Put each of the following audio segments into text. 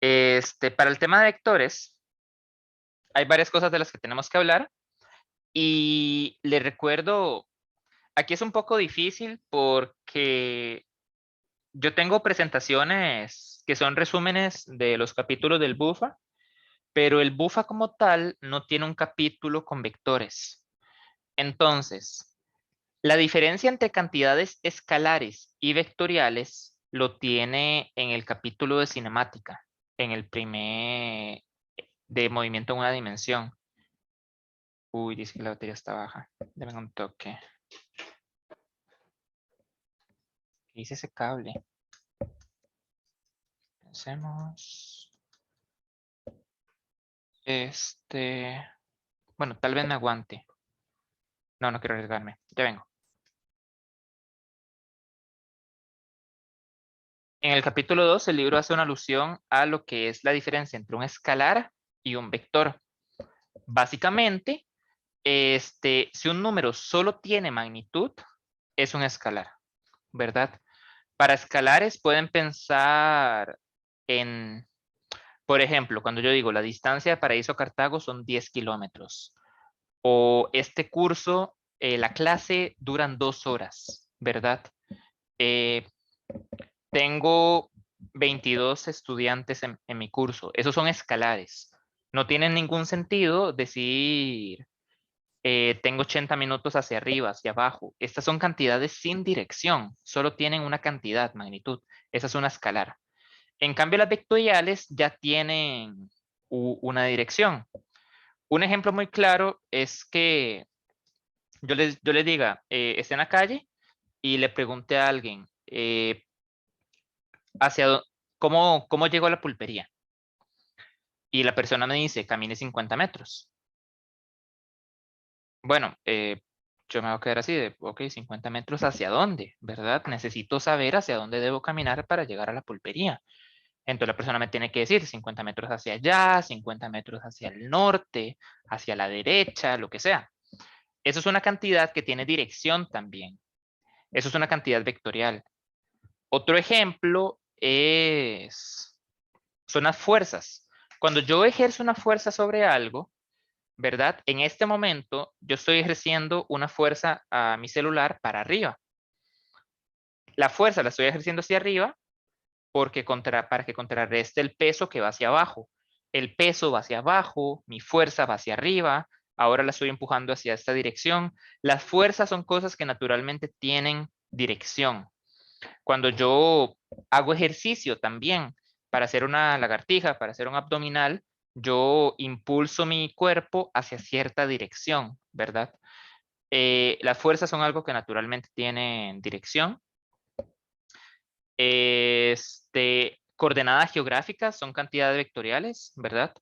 Para el tema de vectores, hay varias cosas de las que tenemos que hablar. Y le recuerdo, aquí es un poco difícil porque yo tengo presentaciones que son resúmenes de los capítulos del BUFA, pero el BUFA como tal no tiene un capítulo con vectores. Entonces, la diferencia entre cantidades escalares y vectoriales lo tiene en el capítulo de cinemática, en el primer de movimiento en una dimensión. Uy, dice que la batería está baja. Deme un toque. ¿Qué dice ese cable? Pensemos. Bueno, tal vez me aguante. No, no quiero arriesgarme. Ya vengo. En el capítulo 2, el libro hace una alusión a lo que es la diferencia entre un escalar y un vector. Básicamente, si un número solo tiene magnitud, es un escalar, ¿verdad? Para escalares pueden pensar en, por ejemplo, cuando yo digo la distancia de Paraíso a Cartago son 10 kilómetros. O este curso, la clase duran 2 horas, ¿verdad? Eh, Tengo 22 estudiantes en mi curso. Esos son escalares. No tienen ningún sentido decir, tengo 80 minutos hacia arriba, hacia abajo. Estas son cantidades sin dirección. Solo tienen una cantidad, magnitud. Esa es una escalar. En cambio, las vectoriales ya tienen una dirección. Un ejemplo muy claro es que yo les diga, esté en la calle y le pregunte a alguien, hacia dó- ¿cómo llego a la pulpería? Y la persona me dice, camine 50 metros. Bueno, yo me voy a quedar así de, ok, 50 metros ¿hacia dónde? ¿Verdad? Necesito saber hacia dónde debo caminar para llegar a la pulpería. Entonces la persona me tiene que decir 50 metros hacia allá, 50 metros hacia el norte, hacia la derecha, lo que sea. Eso es una cantidad que tiene dirección también. Eso es una cantidad vectorial. Otro ejemplo son las fuerzas. Cuando yo ejerzo una fuerza sobre algo, ¿verdad? En este momento yo estoy ejerciendo una fuerza a mi celular para arriba. La fuerza la estoy ejerciendo hacia arriba porque para que contrarreste el peso que va hacia abajo. El peso va hacia abajo, mi fuerza va hacia arriba, ahora la estoy empujando hacia esta dirección. Las fuerzas son cosas que naturalmente tienen dirección. Cuando yo hago ejercicio también para hacer una lagartija, para hacer un abdominal, yo impulso mi cuerpo hacia cierta dirección, ¿verdad? Las fuerzas son algo que naturalmente tienen dirección. Coordenadas geográficas son cantidades vectoriales, ¿verdad?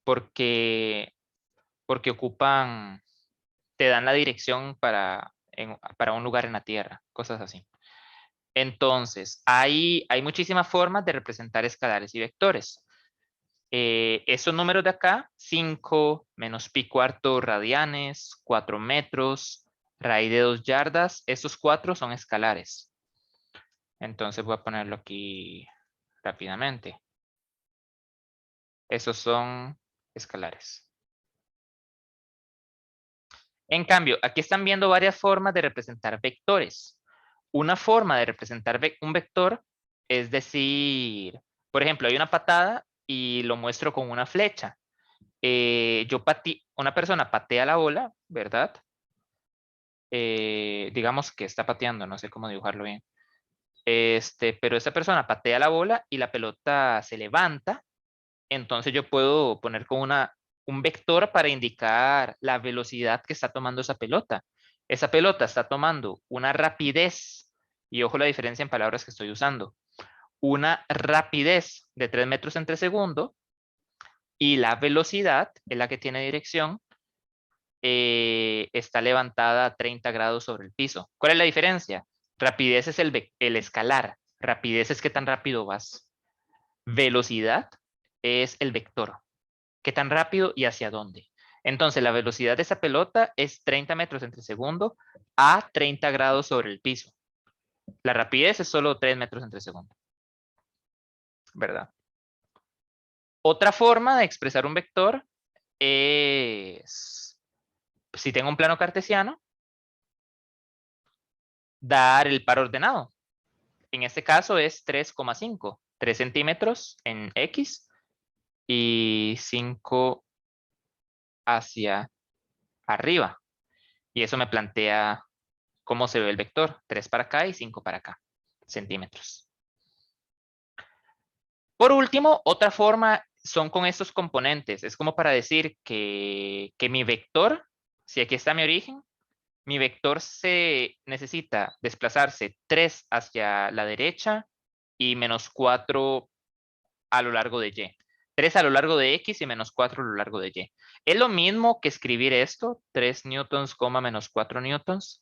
Porque, porque te dan la dirección para un lugar en la Tierra, cosas así. Entonces, hay muchísimas formas de representar escalares y vectores. Esos números de acá, 5 menos pi cuarto radianes, 4 metros, raíz de 2 yardas, esos 4 son escalares. Entonces voy a ponerlo aquí rápidamente. Esos son escalares. En cambio, aquí están viendo varias formas de representar vectores. Una forma de representar un vector es decir, por ejemplo, hay una patada y lo muestro con una flecha. Una persona patea la bola, ¿verdad? Digamos que está pateando, no sé cómo dibujarlo bien. Pero esa persona patea la bola y la pelota se levanta. Entonces yo puedo poner como un vector para indicar la velocidad que está tomando esa pelota. Esa pelota está tomando una rapidez, y ojo la diferencia en palabras que estoy usando, una rapidez de 3 metros entre segundo, y la velocidad, es la que tiene dirección, está levantada a 30 grados sobre el piso. ¿Cuál es la diferencia? Rapidez es el escalar. Rapidez es qué tan rápido vas. Velocidad es el vector. ¿Qué tan rápido y hacia dónde? Entonces, la velocidad de esa pelota es 30 metros entre segundo a 30 grados sobre el piso. La rapidez es solo 3 metros entre segundo. ¿Verdad? Otra forma de expresar un vector es, si tengo un plano cartesiano, dar el par ordenado. En este caso es 3,5, 3 centímetros en X y 5 hacia arriba. Y eso me plantea cómo se ve el vector. 3 para acá y 5 para acá, centímetros. Por último, otra forma son con estos componentes. Es como para decir que mi vector, si aquí está mi origen, mi vector se necesita desplazarse 3 hacia la derecha y menos 4 a lo largo de Y. 3 a lo largo de X y menos 4 a lo largo de Y. Es lo mismo que escribir esto, 3 newtons, menos 4 newtons,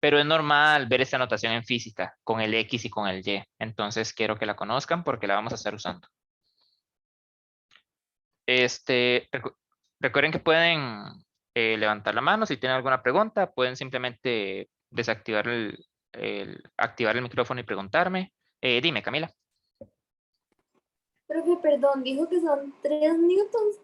pero es normal ver esta notación en física con el X y con el Y. Entonces quiero que la conozcan porque la vamos a estar usando. Recuerden que pueden levantar la mano si tienen alguna pregunta. Pueden simplemente desactivar activar el micrófono y preguntarme. Dime, Camila. Profe, perdón, dijo que son 3 newtons.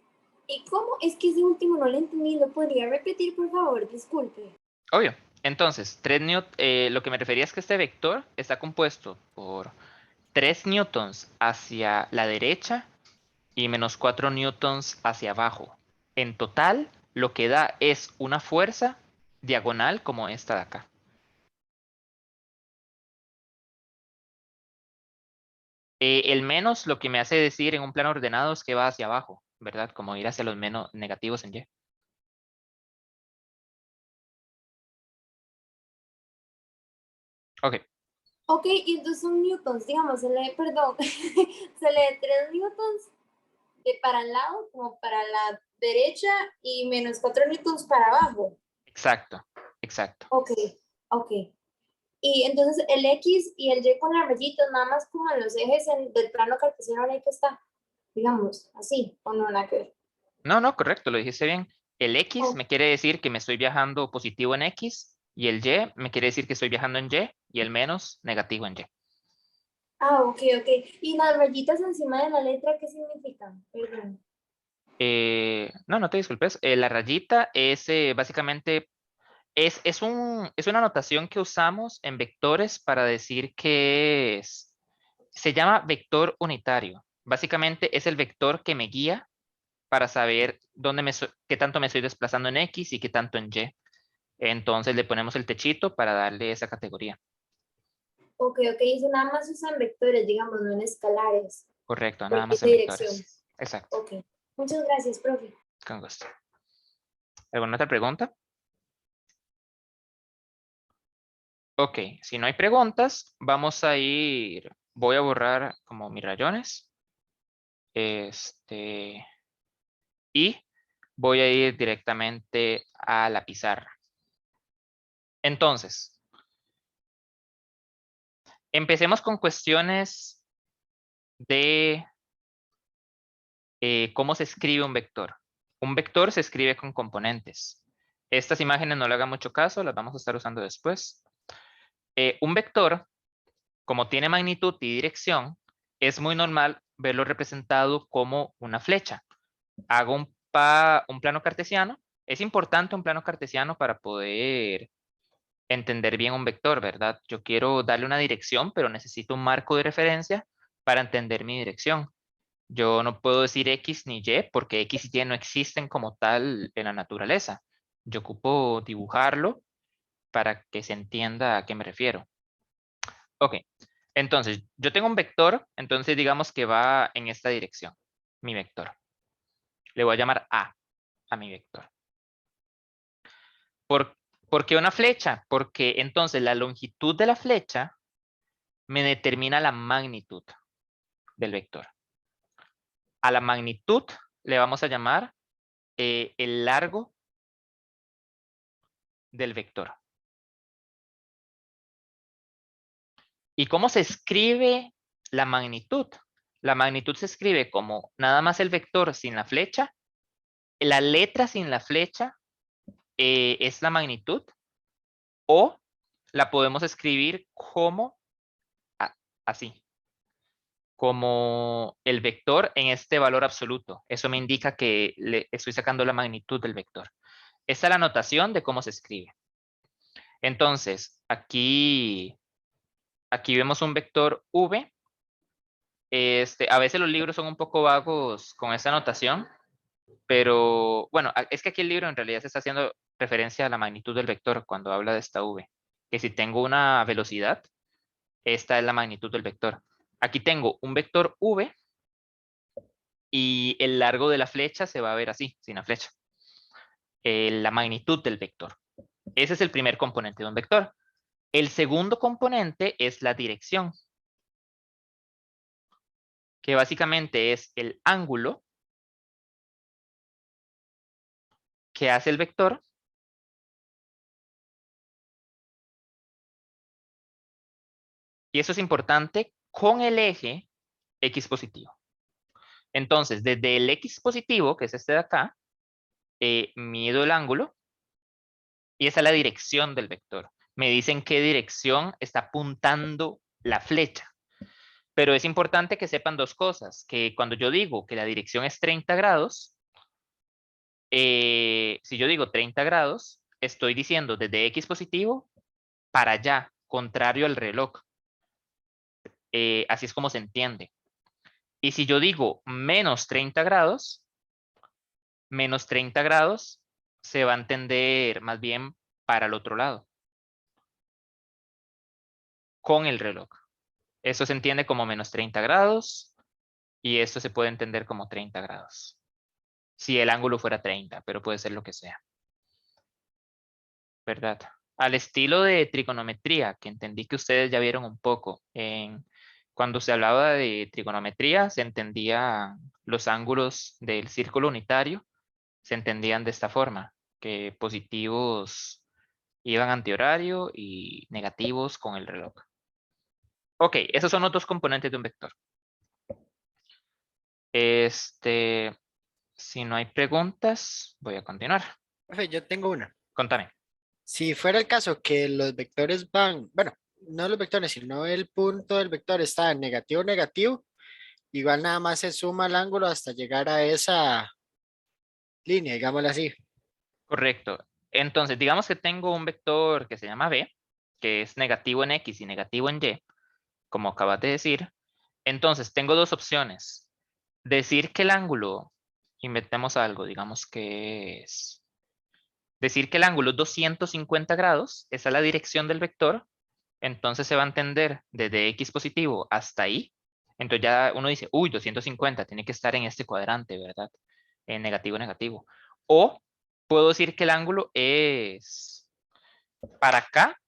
¿Y cómo? Es que ese último no lo entendí. ¿Lo podría repetir, por favor? Disculpe. Obvio. Entonces, lo que me refería es que este vector está compuesto por 3 newtons hacia la derecha y menos 4 newtons hacia abajo. En total, lo que da es una fuerza diagonal como esta de acá. El menos lo que me hace decir en un plano ordenado es que va hacia abajo, ¿verdad? Como ir hacia los menos negativos en Y. Ok, Ok, y entonces son newtons, digamos, perdón, se lee 3 newtons para el lado, como para la derecha, y menos 4 newtons para abajo. exacto, exacto. Ok, ok. Y entonces el X y el Y con las rayitas, nada más como en los ejes del plano cartesiano en el que está, digamos, así, o no, nada que ver. No, no, correcto, lo dijiste bien. El X Oh, me quiere decir que me estoy viajando positivo en X y el Y me quiere decir que estoy viajando en Y el menos negativo en Y. ok, ok. ¿Y las rayitas encima de la letra qué significan? Perdón. No, no te disculpes. La rayita es básicamente, es una notación que usamos en vectores para decir que se llama vector unitario. Básicamente es el vector que me guía para saber qué tanto me estoy desplazando en X y qué tanto en Y. Entonces le ponemos el techito para darle esa categoría. Ok, ok. Eso nada más usan vectores, digamos, no en escalares. Correcto, nada Porque es más de en dirección. vectores. Exacto, Ok. Muchas gracias, profe. con gusto. ¿Alguna otra pregunta? Ok, si no hay preguntas, vamos a ir, voy a borrar como mis rayones. Y voy a ir directamente a la pizarra. Entonces, empecemos con cuestiones de cómo se escribe un vector. Un vector se escribe con componentes. Estas imágenes no le hagan mucho caso, las vamos a estar usando después. Un vector, como tiene magnitud y dirección, es muy normal verlo representado como una flecha. Hago un plano cartesiano. Es importante un plano cartesiano para poder entender bien un vector, ¿verdad? Yo quiero darle una dirección, pero necesito un marco de referencia para entender mi dirección. Yo no puedo decir X ni Y porque X y Y no existen como tal en la naturaleza. Yo ocupo dibujarlo para que se entienda a qué me refiero. Ok, entonces yo tengo un vector, entonces digamos que va en esta dirección, mi vector. Le voy a llamar a mi vector. ¿Por qué una flecha? Porque entonces la longitud de la flecha me determina la magnitud del vector. A la magnitud le vamos a llamar el largo del vector. ¿Y cómo se escribe la magnitud? La magnitud se escribe como nada más el vector sin la flecha. La letra sin la flecha es la magnitud. O la podemos escribir como así. como el vector en este valor absoluto. Eso me indica que le estoy sacando la magnitud del vector. Esta es la notación de cómo se escribe. Entonces, aquí vemos un vector v. A veces los libros son un poco vagos con esta notación, pero bueno, es que aquí el libro en realidad se está haciendo referencia a la magnitud del vector cuando habla de esta v. Que si tengo una velocidad, esta es la magnitud del vector. Aquí tengo un vector v y el largo de la flecha se va a ver así, sin la flecha. La magnitud del vector. Ese es el primer componente de un vector. El segundo componente es la dirección, que básicamente es el ángulo que hace el vector y eso es importante con el eje x positivo. Entonces, desde el x positivo, que es este de acá, mido el ángulo y esa es la dirección del vector. Me dicen qué dirección está apuntando la flecha. Pero es importante que sepan dos cosas, que cuando yo digo que la dirección es 30 grados, si yo digo 30 grados, estoy diciendo desde x positivo para allá, contrario al reloj. Así es como se entiende. Y si yo digo menos 30 grados se va a entender más bien para el otro lado, con el reloj. Eso se entiende como menos 30 grados y esto se puede entender como 30 grados. Si el ángulo fuera 30, pero puede ser lo que sea. ¿Verdad? Al estilo de trigonometría, que entendí que ustedes ya vieron un poco. Cuando se hablaba de trigonometría, se entendían los ángulos del círculo unitario, se entendían de esta forma, que positivos iban antihorario y negativos con el reloj. Ok, esos son los dos componentes de un vector. Si no hay preguntas, voy a continuar. Profe, yo tengo una. Contame. Si fuera el caso que los vectores van, bueno, no los vectores, sino el punto del vector está en negativo, negativo, igual nada más se suma el ángulo hasta llegar a esa línea, digámoslo así. Correcto. Entonces, digamos que tengo un vector que se llama b, que es negativo en x y negativo en y, como acabas de decir. Entonces, tengo dos opciones. Decir que el ángulo, inventemos algo, digamos que es... Decir que el ángulo es 250 grados, esa es la dirección del vector, entonces se va a entender desde x positivo hasta y. Entonces ya uno dice, uy, 250, tiene que estar en este cuadrante, ¿verdad? En negativo, negativo. O puedo decir que el ángulo es para acá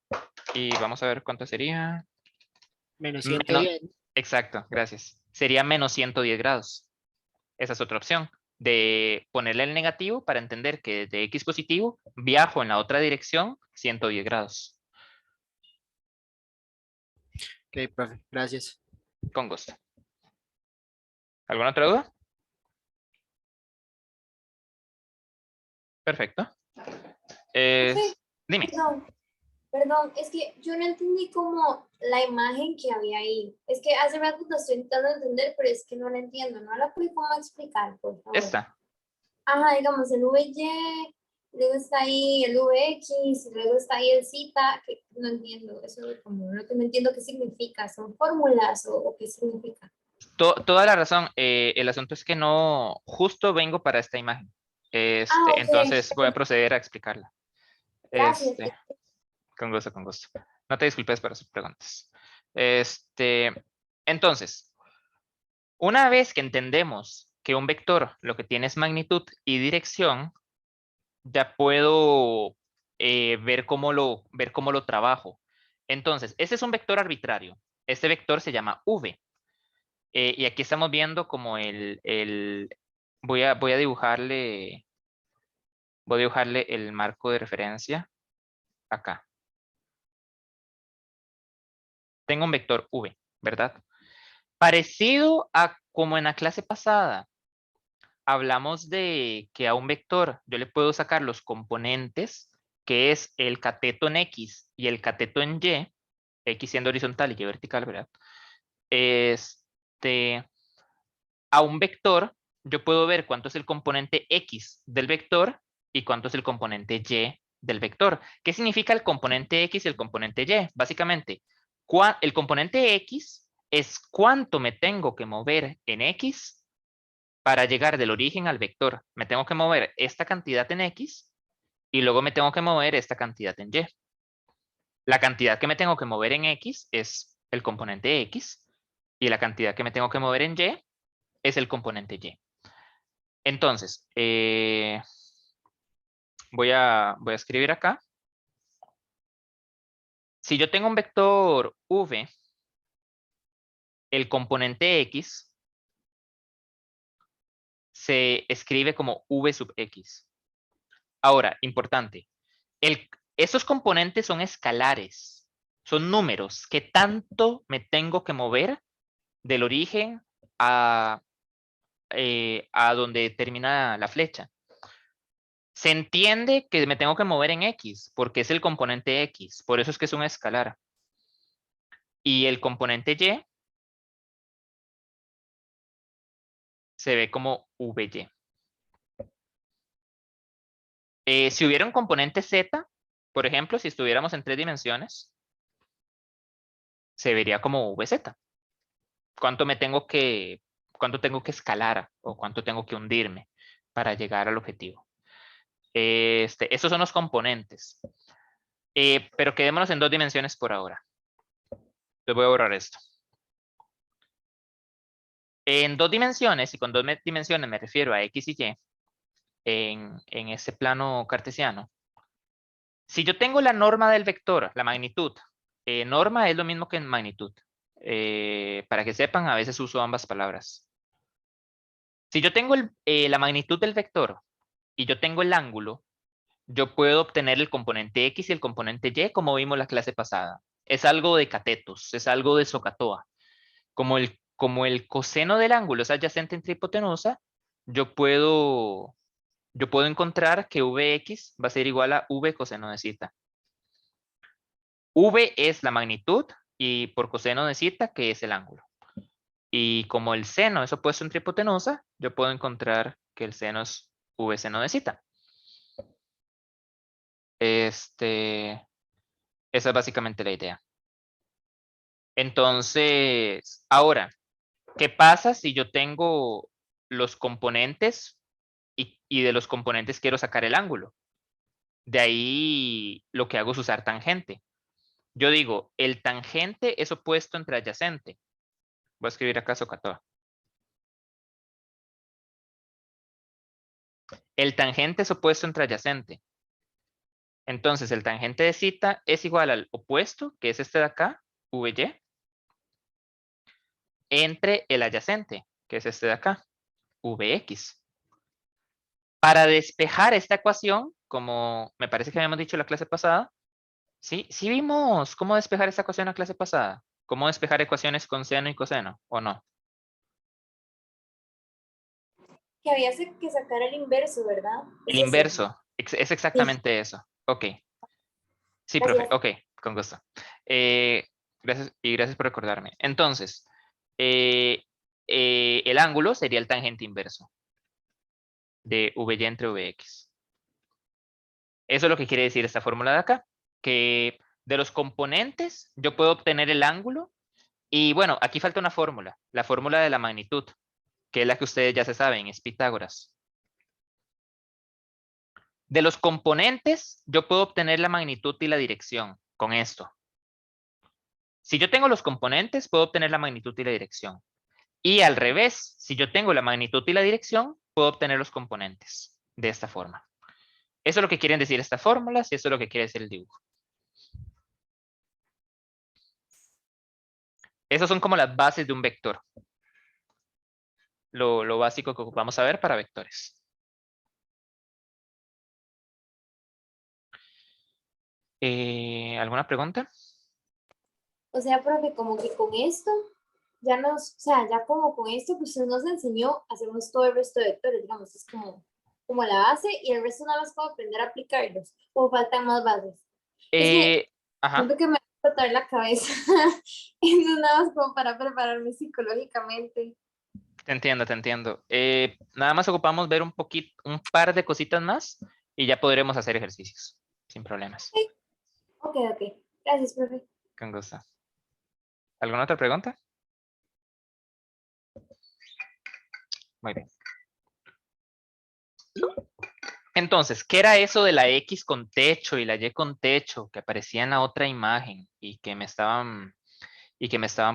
y vamos a ver cuánto sería. Menos Menos, 110. exacto, gracias. Sería menos 110 grados. Esa es otra opción. De ponerle el negativo para entender que desde x positivo viajo en la otra dirección 110 grados. Ok, profe, gracias. Con gusto. ¿Alguna otra duda? Perfecto. Profe, Dime. perdón, es que yo no entendí como la imagen que había ahí. Es que hace rato lo estoy intentando entender, pero es que no la entiendo. ¿No la puede cómo explicar, por favor? Esta. Ajá, digamos, el VY, luego está ahí el VX, luego está ahí el Z, que no entiendo. Eso es como lo que no entiendo qué significa. ¿Son fórmulas o qué significa? Toda la razón. El asunto es que no, justo vengo para esta imagen. Ah, ok. Entonces voy a proceder a explicarla. Gracias. Con gusto, con gusto. No te disculpes por sus preguntas. Entonces, una vez que entendemos que un vector lo que tiene es magnitud y dirección, ya puedo ver cómo lo trabajo. Entonces, este es un vector arbitrario. Este vector se llama v. Y aquí estamos viendo como voy a dibujarle el marco de referencia acá. Tengo un vector v, ¿verdad? Parecido a como en la clase pasada, hablamos de que a un vector yo le puedo sacar los componentes, que es el cateto en X y el cateto en Y, X siendo horizontal y Y vertical, ¿verdad? a un vector, yo puedo ver cuánto es el componente X del vector y cuánto es el componente Y del vector. ¿Qué significa el componente X y el componente Y? Básicamente, el componente X es cuánto me tengo que mover en X para llegar del origen al vector. Me tengo que mover esta cantidad en X y luego me tengo que mover esta cantidad en Y. La cantidad que me tengo que mover en X es el componente X y la cantidad que me tengo que mover en Y es el componente Y. Entonces, voy a escribir acá. Si yo tengo un vector v, el componente x se escribe como v sub x. Ahora, importante, estos componentes son escalares, son números. ¿Qué tanto me tengo que mover del origen a donde termina la flecha? Se entiende que me tengo que mover en X, porque es el componente X. Por eso es que es un escalar. Y el componente Y se ve como VY. Si hubiera un componente Z, por ejemplo, si estuviéramos en 3 dimensiones, se vería como VZ. ¿Cuánto tengo que escalar o cuánto tengo que hundirme para llegar al objetivo? Esos son los componentes. Pero quedémonos en 2 dimensiones por ahora. Les voy a borrar esto. En 2 dimensiones, y con 2 dimensiones me refiero a X y Y, en ese plano cartesiano. Si yo tengo la norma del vector, la magnitud, norma es lo mismo que magnitud. Para que sepan, a veces uso ambas palabras. Si yo tengo la magnitud del vector y yo tengo el ángulo, yo puedo obtener el componente X y el componente Y como vimos la clase pasada. Es algo de catetos, es algo de SOHCAHTOA. Como el coseno del ángulo es adyacente entre hipotenusa, yo puedo encontrar que Vx va a ser igual a V coseno de zeta. V es la magnitud y por coseno de zeta, que es el ángulo. Y como el seno es opuesto entre hipotenusa, yo puedo encontrar que el seno es V seno de zeta. Esa es básicamente la idea. Entonces, ahora, ¿qué pasa si yo tengo los componentes y de los componentes quiero sacar el ángulo? De ahí lo que hago es usar tangente. Yo digo, el tangente es opuesto entre adyacente. Voy a escribir acá SOHCAHTOA. El tangente es opuesto entre adyacente. Entonces, el tangente de zeta es igual al opuesto, que es este de acá, VY, entre el adyacente, que es este de acá, Vx. Para despejar esta ecuación, como me parece que habíamos dicho en la clase pasada, ¿sí? Sí vimos cómo despejar esta ecuación en la clase pasada. ¿Cómo despejar ecuaciones con seno y coseno, o no? Que había que sacar el inverso, ¿verdad? El Es ese. inverso, es exactamente eso. Ok. Sí, profe, Gracias. ok, con gusto. Gracias y gracias por recordarme. Entonces, el ángulo sería el tangente inverso de VY entre Vx. Eso es lo que quiere decir esta fórmula de acá, que de los componentes yo puedo obtener el ángulo y bueno, aquí falta una fórmula, la fórmula de la magnitud, que es la que ustedes ya se saben, es Pitágoras. De los componentes yo puedo obtener la magnitud y la dirección con esto. Si yo tengo los componentes, puedo obtener la magnitud y la dirección. Y al revés, si yo tengo la magnitud y la dirección, puedo obtener los componentes de esta forma. Eso es lo que quieren decir estas fórmulas y eso es lo que quiere decir el dibujo. Esas son como las bases de un vector. Lo básico que ocupamos saber para vectores. ¿Alguna pregunta? O sea, profe, como que con esto, ya nos, o sea, ya como con esto, pues usted nos enseñó, hacemos todo el resto de vectores, digamos, es como la base y el resto nada más puedo aprender a aplicarlos, o faltan más bases. Es que Ajá. siento que botar la cabeza. Eso nada más como para prepararme psicológicamente. Te entiendo, te entiendo. Nada más ocupamos ver un poquito, un par de cositas más y ya podremos hacer ejercicios sin problemas. Ok, ok. Gracias, profe. Con gusto. ¿Alguna otra pregunta? Muy bien. Entonces, ¿qué era eso de la X con techo y la Y con techo que aparecía en la otra imagen y que me estaban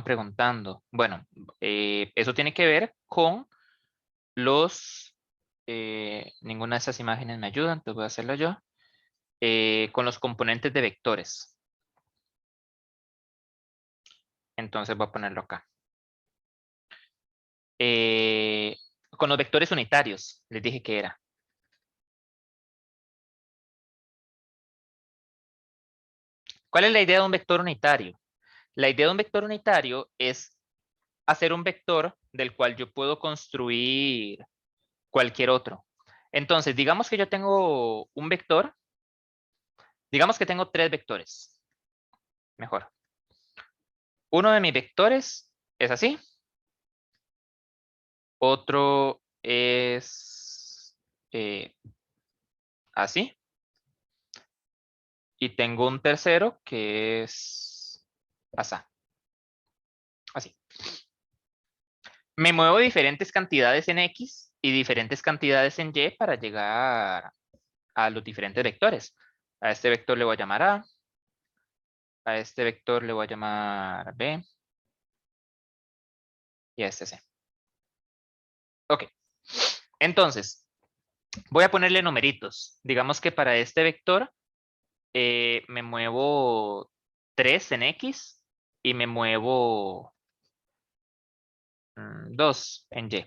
preguntando? Bueno, eso tiene que ver con los... ninguna de esas imágenes me ayudan, entonces voy a hacerlo yo. Con los componentes de vectores. Entonces voy a ponerlo acá. Con los vectores unitarios, les dije que era. ¿Cuál es la idea de un vector unitario? La idea de un vector unitario es hacer un vector del cual yo puedo construir cualquier otro. Entonces, digamos que yo tengo un vector. Digamos que tengo 3 vectores. Mejor. Uno de mis vectores es así. Otro es así. Y tengo un tercero que es así. Me muevo diferentes cantidades en X y diferentes cantidades en Y para llegar a los diferentes vectores. A este vector le voy a llamar a este vector le voy a llamar B y a este C. Ok. Entonces, voy a ponerle numeritos. Digamos que para este vector me muevo 3 en X y me muevo 2 en Y.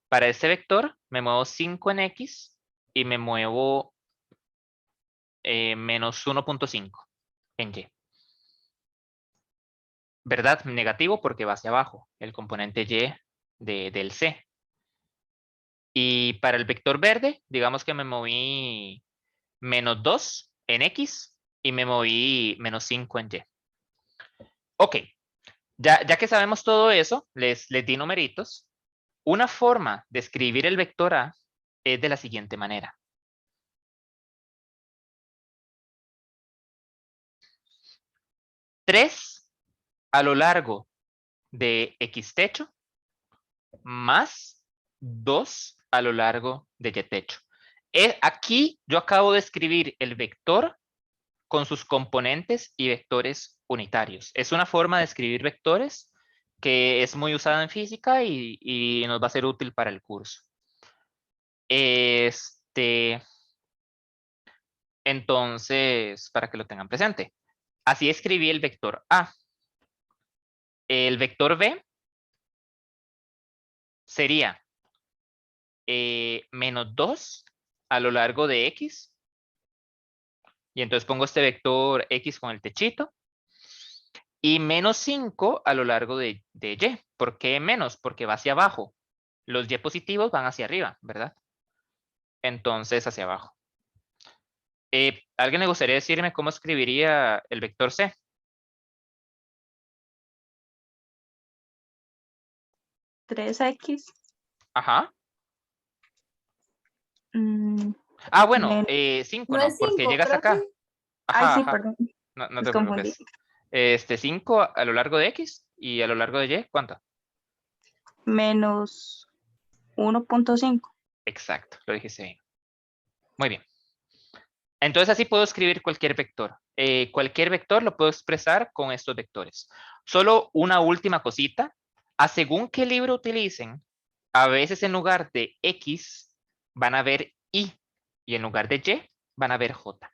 Para este vector me muevo 5 en X y me muevo menos 1.5 en Y. ¿Verdad? Negativo porque va hacia abajo, el componente Y del C. Y para el vector verde, digamos que me moví menos 2 en X y me moví menos 5 en Y. Ok, ya que sabemos todo eso, les di numeritos. Una forma de escribir el vector A es de la siguiente manera. 3 a lo largo de X techo más 2 a lo largo de Y techo. Aquí yo acabo de escribir el vector con sus componentes y vectores unitarios. Es una forma de escribir vectores que es muy usada en física y nos va a ser útil para el curso. Entonces, para que lo tengan presente. Así escribí el vector A. El vector B sería menos 2 a lo largo de X. Y entonces pongo este vector X con el techito. Y menos 5 a lo largo de Y. ¿Por qué menos? Porque va hacia abajo. Los Y positivos van hacia arriba, ¿verdad? Entonces hacia abajo. ¿Alguien le gustaría decirme cómo escribiría el vector C? ¿3x? Ajá. Mm, Ah, bueno, men- 5, No ¿no? es Porque 5, llegas acá. profe. Ay, Ajá, sí, ajá. perdón, No los te confundí. preocupes. 5 a lo largo de X y a lo largo de Y, ¿cuánto? Menos 1.5. Exacto, lo dijiste bien. Muy bien. Entonces así puedo escribir cualquier vector. Cualquier vector lo puedo expresar con estos vectores. Solo una última cosita. A según qué libro utilicen, a veces en lugar de X van a ver Y y en lugar de Y van a ver J.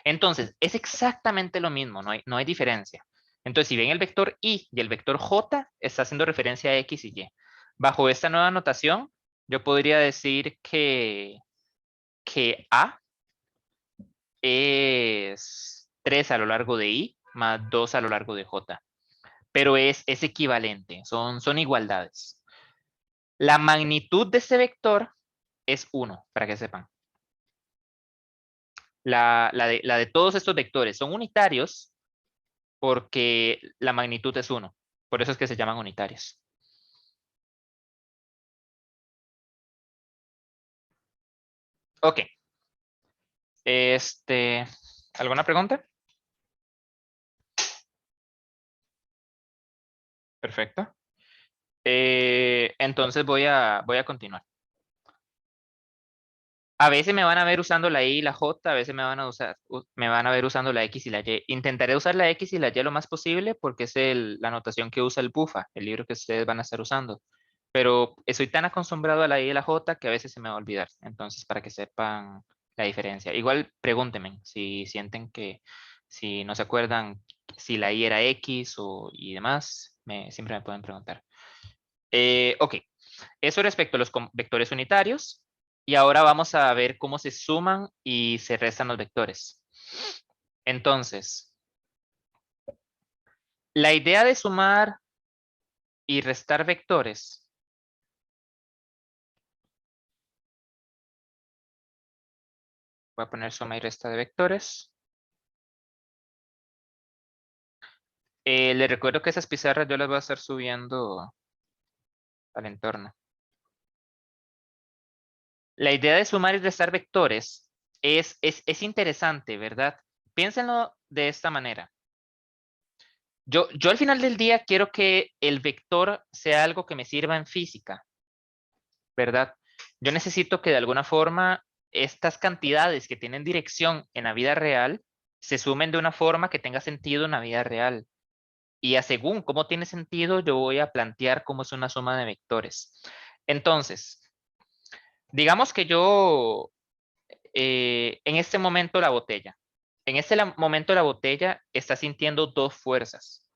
Entonces es exactamente lo mismo, no hay diferencia. Entonces si ven el vector Y y el vector J, está haciendo referencia a X y Y. Bajo esta nueva notación, yo podría decir que A es 3 a lo largo de I más 2 a lo largo de J. Pero es equivalente, son igualdades. La magnitud de ese vector es 1, para que sepan. La de todos estos vectores son unitarios porque la magnitud es 1. Por eso es que se llaman unitarios. Ok. ¿Alguna pregunta? Perfecto. Entonces voy a continuar. A veces me van a ver usando la I y la J, a veces me van a ver usando la X y la Y. Intentaré usar la X y la Y lo más posible porque es la notación que usa el BUFA, el libro que ustedes van a estar usando. Pero estoy tan acostumbrado a la I y la J que a veces se me va a olvidar. Entonces, para que sepan la diferencia. Igual pregúntenme si sienten que, si no se acuerdan si la I era X y demás, siempre me pueden preguntar. Ok, eso respecto a los vectores unitarios. Y ahora vamos a ver cómo se suman y se restan los vectores. Entonces, la idea de sumar y restar vectores voy a poner suma y resta de vectores. Les recuerdo que esas pizarras yo las voy a estar subiendo al entorno. La idea de sumar y restar vectores es interesante, ¿verdad? Piénsenlo de esta manera. Yo al final del día quiero que el vector sea algo que me sirva en física, ¿verdad? Yo necesito que de alguna forma estas cantidades que tienen dirección en la vida real se sumen de una forma que tenga sentido en la vida real. Y según cómo tiene sentido, yo voy a plantear cómo es una suma de vectores. Entonces, digamos que yo, en este momento la botella. En este momento la botella está sintiendo dos fuerzas.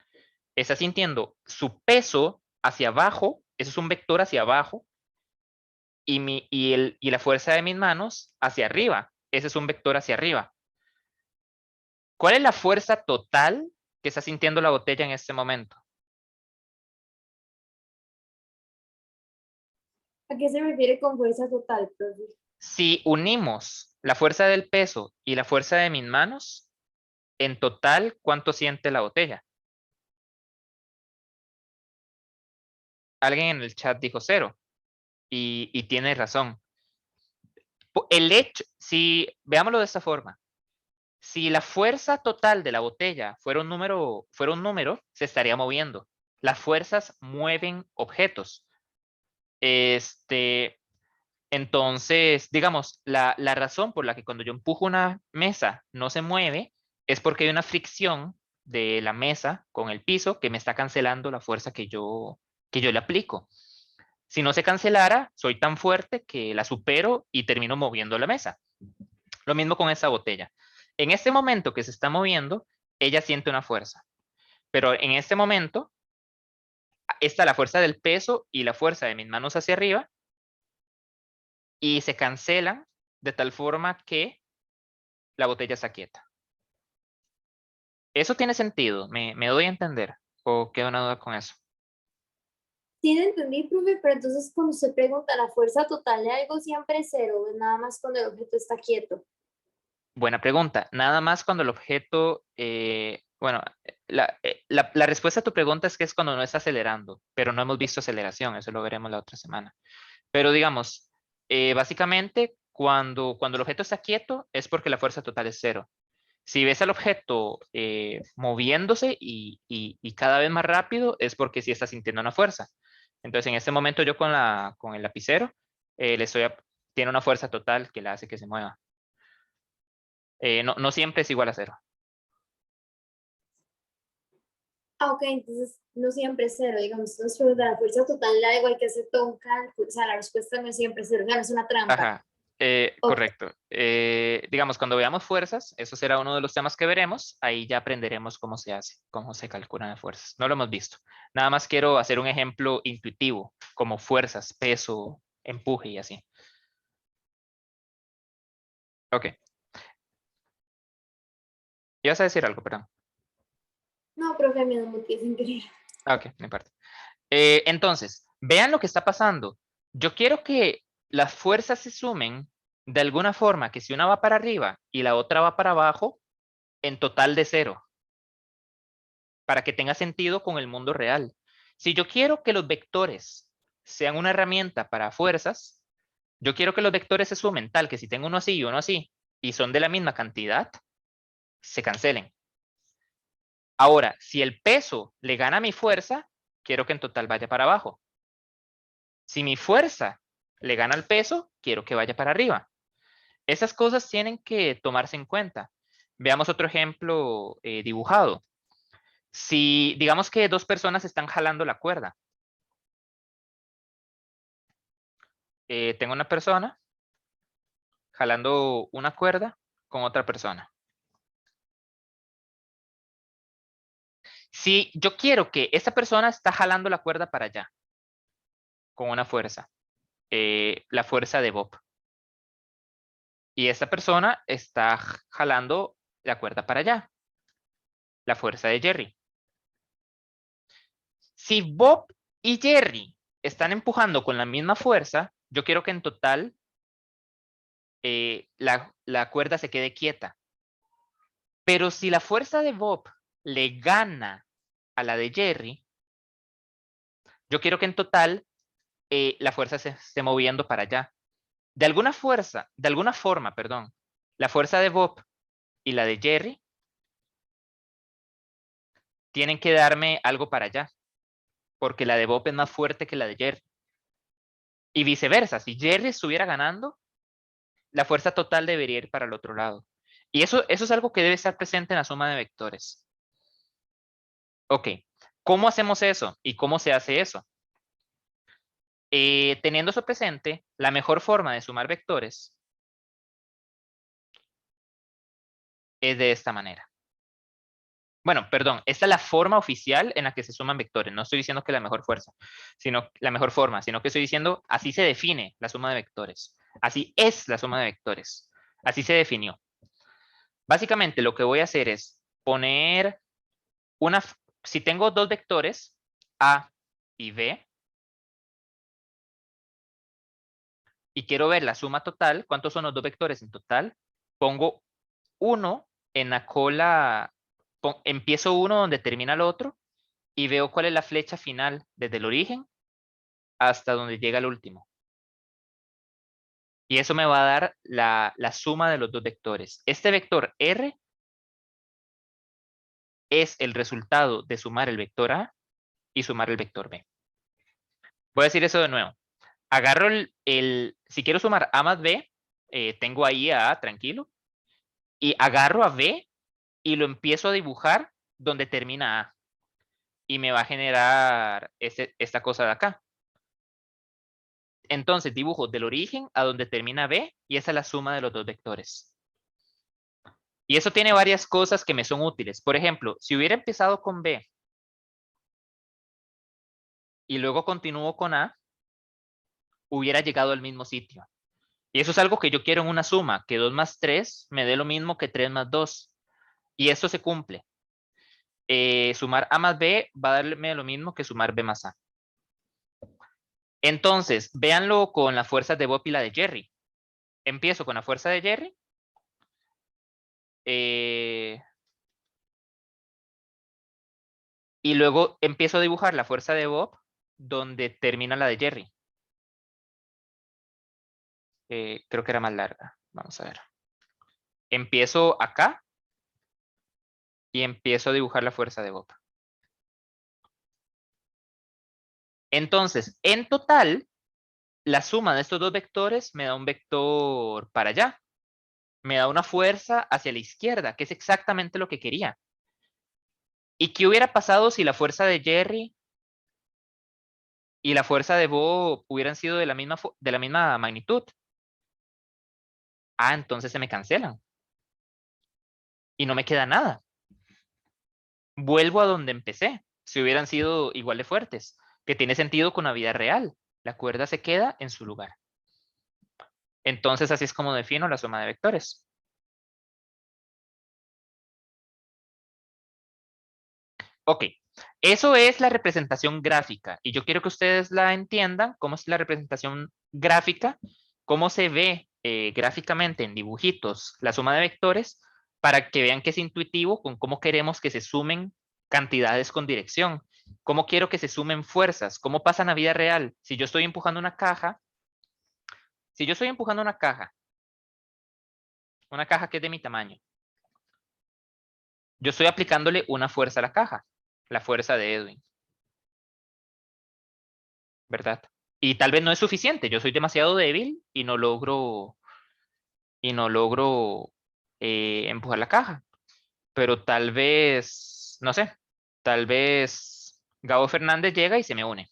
Está sintiendo su peso hacia abajo, eso es un vector hacia abajo, y la fuerza de mis manos hacia arriba, ese es un vector hacia arriba. ¿Cuál es la fuerza total que está sintiendo la botella en este momento? ¿A qué se refiere con fuerza total, profe? Si unimos la fuerza del peso y la fuerza de mis manos, en total, ¿cuánto siente la botella? Alguien en el chat dijo 0 y tiene razón. El hecho, si veámoslo de esta forma, si la fuerza total de la botella fuera un número, se estaría moviendo. Las fuerzas mueven objetos. Entonces, digamos, la razón por la que cuando yo empujo una mesa no se mueve es porque hay una fricción de la mesa con el piso que me está cancelando la fuerza que yo le aplico. Si no se cancelara, soy tan fuerte que la supero y termino moviendo la mesa. Lo mismo con esa botella. En este momento que se está moviendo, ella siente una fuerza. Pero en este momento está la fuerza del peso y la fuerza de mis manos hacia arriba y se cancelan de tal forma que la botella está quieta. ¿Eso tiene sentido? ¿Me doy a entender? ¿O queda una duda con eso? Sí, entendí, profe, pero entonces cuando se pregunta la fuerza total de algo siempre es 0, es nada más cuando el objeto está quieto. Buena pregunta. Nada más cuando el objeto, bueno, la respuesta a tu pregunta es que es cuando no está acelerando, pero no hemos visto aceleración, eso lo veremos la otra semana. Pero digamos, básicamente cuando el objeto está quieto es porque la fuerza total es 0. Si ves al objeto moviéndose y cada vez más rápido es porque sí está sintiendo una fuerza. Entonces en este momento yo con el lapicero tiene una fuerza total que la hace que se mueva. No siempre es igual a 0. Ah, ok, entonces no siempre es 0, digamos, si nos pregunta la fuerza total de algo, hay que hacer todo un cálculo, o sea, la respuesta no es siempre 0, o sea, no es una trampa. Ajá, Ok. correcto. Digamos, cuando veamos fuerzas, eso será uno de los temas que veremos, ahí ya aprenderemos cómo se hace, cómo se calculan las fuerzas. No lo hemos visto. Nada más quiero hacer un ejemplo intuitivo, como fuerzas, peso, empuje y así. Ok. ¿Ibas a decir algo, perdón? No, profe, me desmuteé sin querer. Ok, no importa. Entonces, vean lo que está pasando. Yo quiero que las fuerzas se sumen de alguna forma, que si una va para arriba y la otra va para abajo, en total de 0. para que tenga sentido con el mundo real. Si yo quiero que los vectores sean una herramienta para fuerzas, yo quiero que los vectores se sumen tal que si tengo uno así y uno así, y son de la misma cantidad, se cancelen. Ahora, si el peso le gana a mi fuerza, quiero que en total vaya para abajo. Si mi fuerza le gana al peso, quiero que vaya para arriba. Esas cosas tienen que tomarse en cuenta. Veamos otro ejemplo dibujado. Si digamos que dos personas están jalando la cuerda. Tengo una persona jalando una cuerda con otra persona. Si yo quiero que esta persona está jalando la cuerda para allá, con una fuerza, la fuerza de Bob. Y esta persona está jalando la cuerda para allá, la fuerza de Jerry. Si Bob y Jerry están empujando con la misma fuerza, yo quiero que en total la cuerda se quede quieta. Pero si la fuerza de Bob le gana a la de Jerry, yo quiero que en total la fuerza se esté moviendo para allá. De alguna forma, perdón, la fuerza de Bob y la de Jerry tienen que darme algo para allá, porque la de Bob es más fuerte que la de Jerry. Y viceversa, si Jerry estuviera ganando, la fuerza total debería ir para el otro lado. Y eso es algo que debe estar presente en la suma de vectores. Ok, ¿cómo hacemos eso? ¿Y cómo se hace eso? Teniendo eso presente, la mejor forma de sumar vectores es de esta manera. Bueno, perdón, esta es la forma oficial en la que se suman vectores. No estoy diciendo que la mejor fuerza, sino la mejor forma, sino que estoy diciendo así se define la suma de vectores. Así es la suma de vectores. Así se definió. Básicamente lo que voy a hacer es poner si tengo dos vectores, A y B, y quiero ver la suma total, ¿cuántos son los dos vectores en total? Pongo uno en la cola, empiezo uno donde termina el otro y veo cuál es la flecha final desde el origen hasta donde llega el último. Y eso me va a dar la suma de los dos vectores. Este vector R es el resultado de sumar el vector A y sumar el vector B. Voy a decir eso de nuevo. Agarro si quiero sumar A más B, tengo ahí a A, tranquilo, y agarro a B y lo empiezo a dibujar donde termina A. Y me va a generar esta cosa de acá. Entonces dibujo del origen a donde termina B y esa es la suma de los dos vectores. Y eso tiene varias cosas que me son útiles. Por ejemplo, si hubiera empezado con B y luego continúo con A, hubiera llegado al mismo sitio. Y eso es algo que yo quiero en una suma, que 2 más 3 me dé lo mismo que 3 más 2. Y esto se cumple. Sumar A más B va a darme lo mismo que sumar B más A. Entonces, véanlo con las fuerzas de Bob y la de Jerry. Empiezo con la fuerza de Jerry. Y luego empiezo a dibujar la fuerza de Bob donde termina la de Jerry. Creo que era más larga. Vamos a ver. Empiezo acá y empiezo a dibujar la fuerza de Bob. Entonces, en total, la suma de estos dos vectores me da un vector para allá. Me da una fuerza hacia la izquierda, que es exactamente lo que quería. ¿Y qué hubiera pasado si la fuerza de Jerry y la fuerza de Bob hubieran sido de la misma magnitud? Ah, entonces se me cancelan. Y no me queda nada. Vuelvo a donde empecé, si hubieran sido igual de fuertes, que tiene sentido con la vida real. La cuerda se queda en su lugar. Entonces así es como defino la suma de vectores. Ok, eso es la representación gráfica y yo quiero que ustedes la entiendan, cómo es la representación gráfica, cómo se ve gráficamente en dibujitos la suma de vectores, para que vean que es intuitivo con cómo queremos que se sumen cantidades con dirección. ¿Cómo quiero que se sumen fuerzas? ¿Cómo pasa en la vida real? Si yo estoy empujando una caja, una caja que es de mi tamaño, yo estoy aplicándole una fuerza a la caja, la fuerza de Edwin, ¿verdad? Y tal vez no es suficiente, yo soy demasiado débil y no logro empujar la caja. Pero tal vez, no sé, tal vez Gabo Fernández llega y se me une.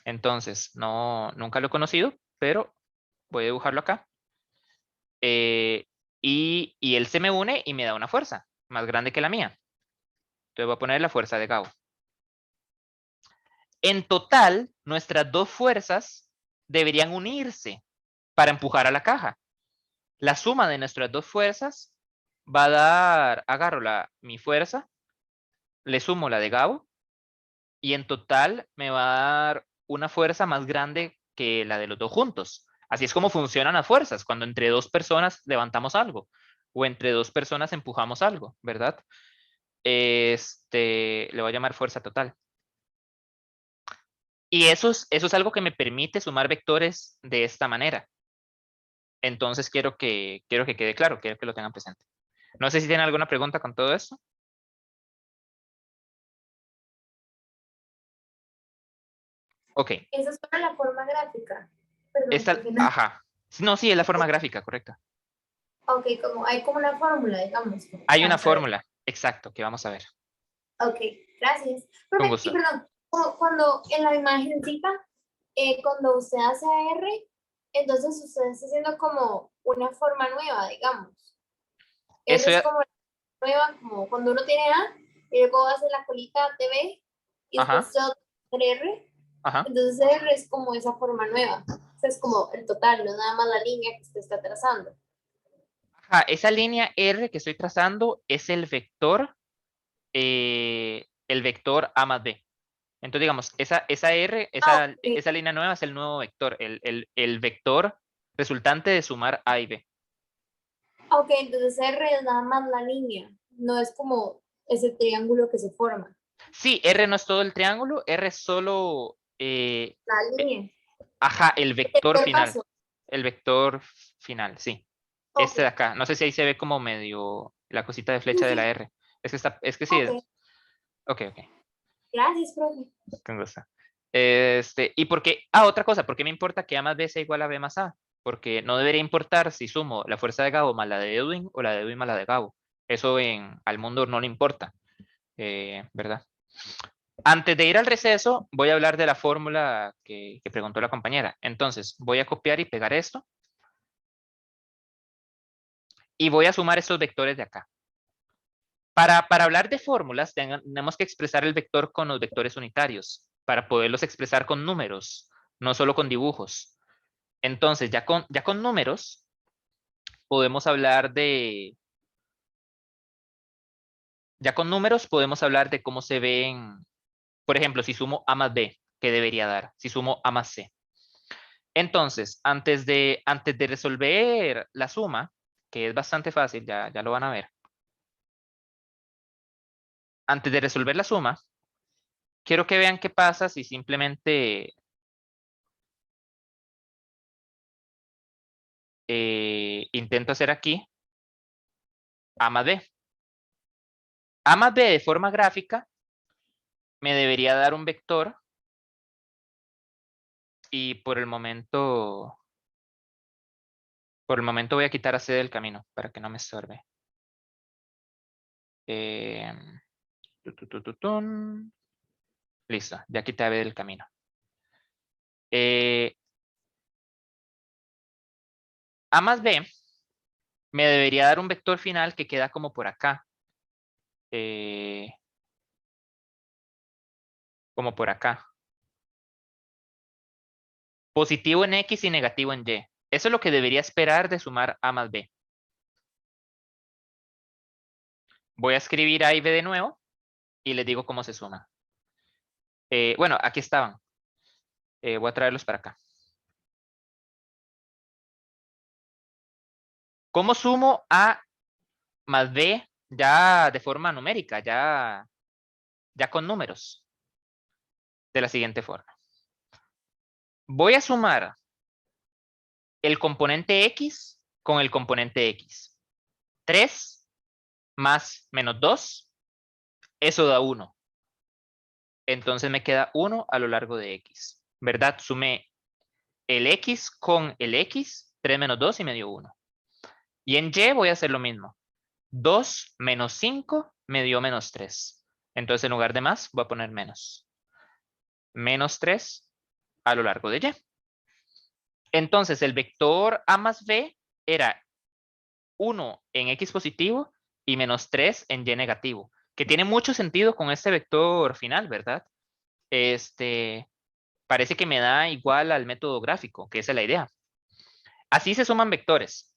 Entonces, no, nunca lo he conocido, pero voy a dibujarlo acá. Y él se me une y me da una fuerza más grande que la mía. Entonces voy a poner la fuerza de Gabo. En total, nuestras dos fuerzas deberían unirse para empujar a la caja. La suma de nuestras dos fuerzas va a dar, agarro mi fuerza, le sumo la de Gabo, y en total me va a dar una fuerza más grande que la de los dos juntos. Así es como funcionan las fuerzas, cuando entre dos personas levantamos algo o entre dos personas empujamos algo, ¿verdad? Le voy a llamar fuerza total. Y eso es algo que me permite sumar vectores de esta manera. Entonces quiero que quede claro, quiero que lo tengan presente. No sé si tienen alguna pregunta con todo esto. Ok, Esa es solo la forma gráfica. Perdón, porque no. ajá. No, sí, es la forma gráfica, correcta. Ok, como hay como una fórmula, digamos. Hay una Para saber. fórmula, exacto, que vamos a ver. Ok, gracias. Con Profe, y gusto. perdón, cuando en la imagencita, cuando usted hace R, entonces usted está haciendo como una forma nueva, digamos. R Eso es ya, como nueva, como cuando uno tiene A, y luego hace la colita de B, y después ajá, otra R, ajá. entonces R es como esa forma nueva. O sea, es como el total, no nada más la línea que usted está trazando. Ajá, esa línea R que estoy trazando es el vector A más B. Entonces, digamos, esa R, Ah, ok. esa línea nueva es el nuevo vector, el vector resultante de sumar A y B. Ok, entonces R es nada más la línea, no es como ese triángulo que se forma. Sí, R no es todo el triángulo, R es solo, La línea. ajá, el vector El final. paso. El vector final, sí. Ok, Este de acá. No sé si ahí se ve como medio la cosita de flecha sí, de la sí. R. Es que sí. Ok, Ok, ok. gracias, profe. Con gusto. Y porque, otra cosa, ¿por qué me importa que A más B sea igual a B más A? Porque no debería importar si sumo la fuerza de Gabo más la de Edwin o la de Edwin más la de Gabo. Eso al mundo no le importa, ¿verdad? Antes de ir al receso, voy a hablar de la fórmula que preguntó la compañera. Entonces, voy a copiar y pegar esto. Y voy a sumar estos vectores de acá. Para hablar de fórmulas, tenemos que expresar el vector con los vectores unitarios, para poderlos expresar con números, no solo con dibujos. Entonces, ya con números, podemos hablar de... Ya con números podemos hablar de cómo se ven, por ejemplo, si sumo A más B, ¿qué debería dar? Si sumo A más C. Entonces, antes de resolver la suma, que es bastante fácil, ya lo van a ver. Antes de resolver la suma, quiero que vean qué pasa si simplemente intento hacer aquí A más B. A más B de forma gráfica me debería dar un vector y por el momento voy a quitar a C del camino para que no me estorbe. Eh, tun. Listo, ya quité a B del camino. A más B me debería dar un vector final que queda como por acá. Como por acá. Positivo en X y negativo en Y. Eso es lo que debería esperar de sumar A más B. Voy a escribir A y B de nuevo y les digo cómo se suma. Bueno, aquí estaban. Voy a traerlos para acá. ¿Cómo sumo A más B ya de forma numérica? Ya ya con números, de la siguiente forma. Voy a sumar el componente X con el componente X. 3 más menos 2, eso da 1. Entonces me queda 1 a lo largo de X. ¿Verdad? Sumé el X con el X, 3 menos 2 y me dio 1. Y en Y voy a hacer lo mismo. 2 menos 5 me dio menos 3. Entonces en lugar de más voy a poner menos. Menos 3 a lo largo de Y. Entonces el vector A más B era 1 en X positivo y menos 3 en Y negativo. Que tiene mucho sentido con este vector final, ¿verdad? Parece que me da igual al método gráfico, que esa es la idea. Así se suman vectores.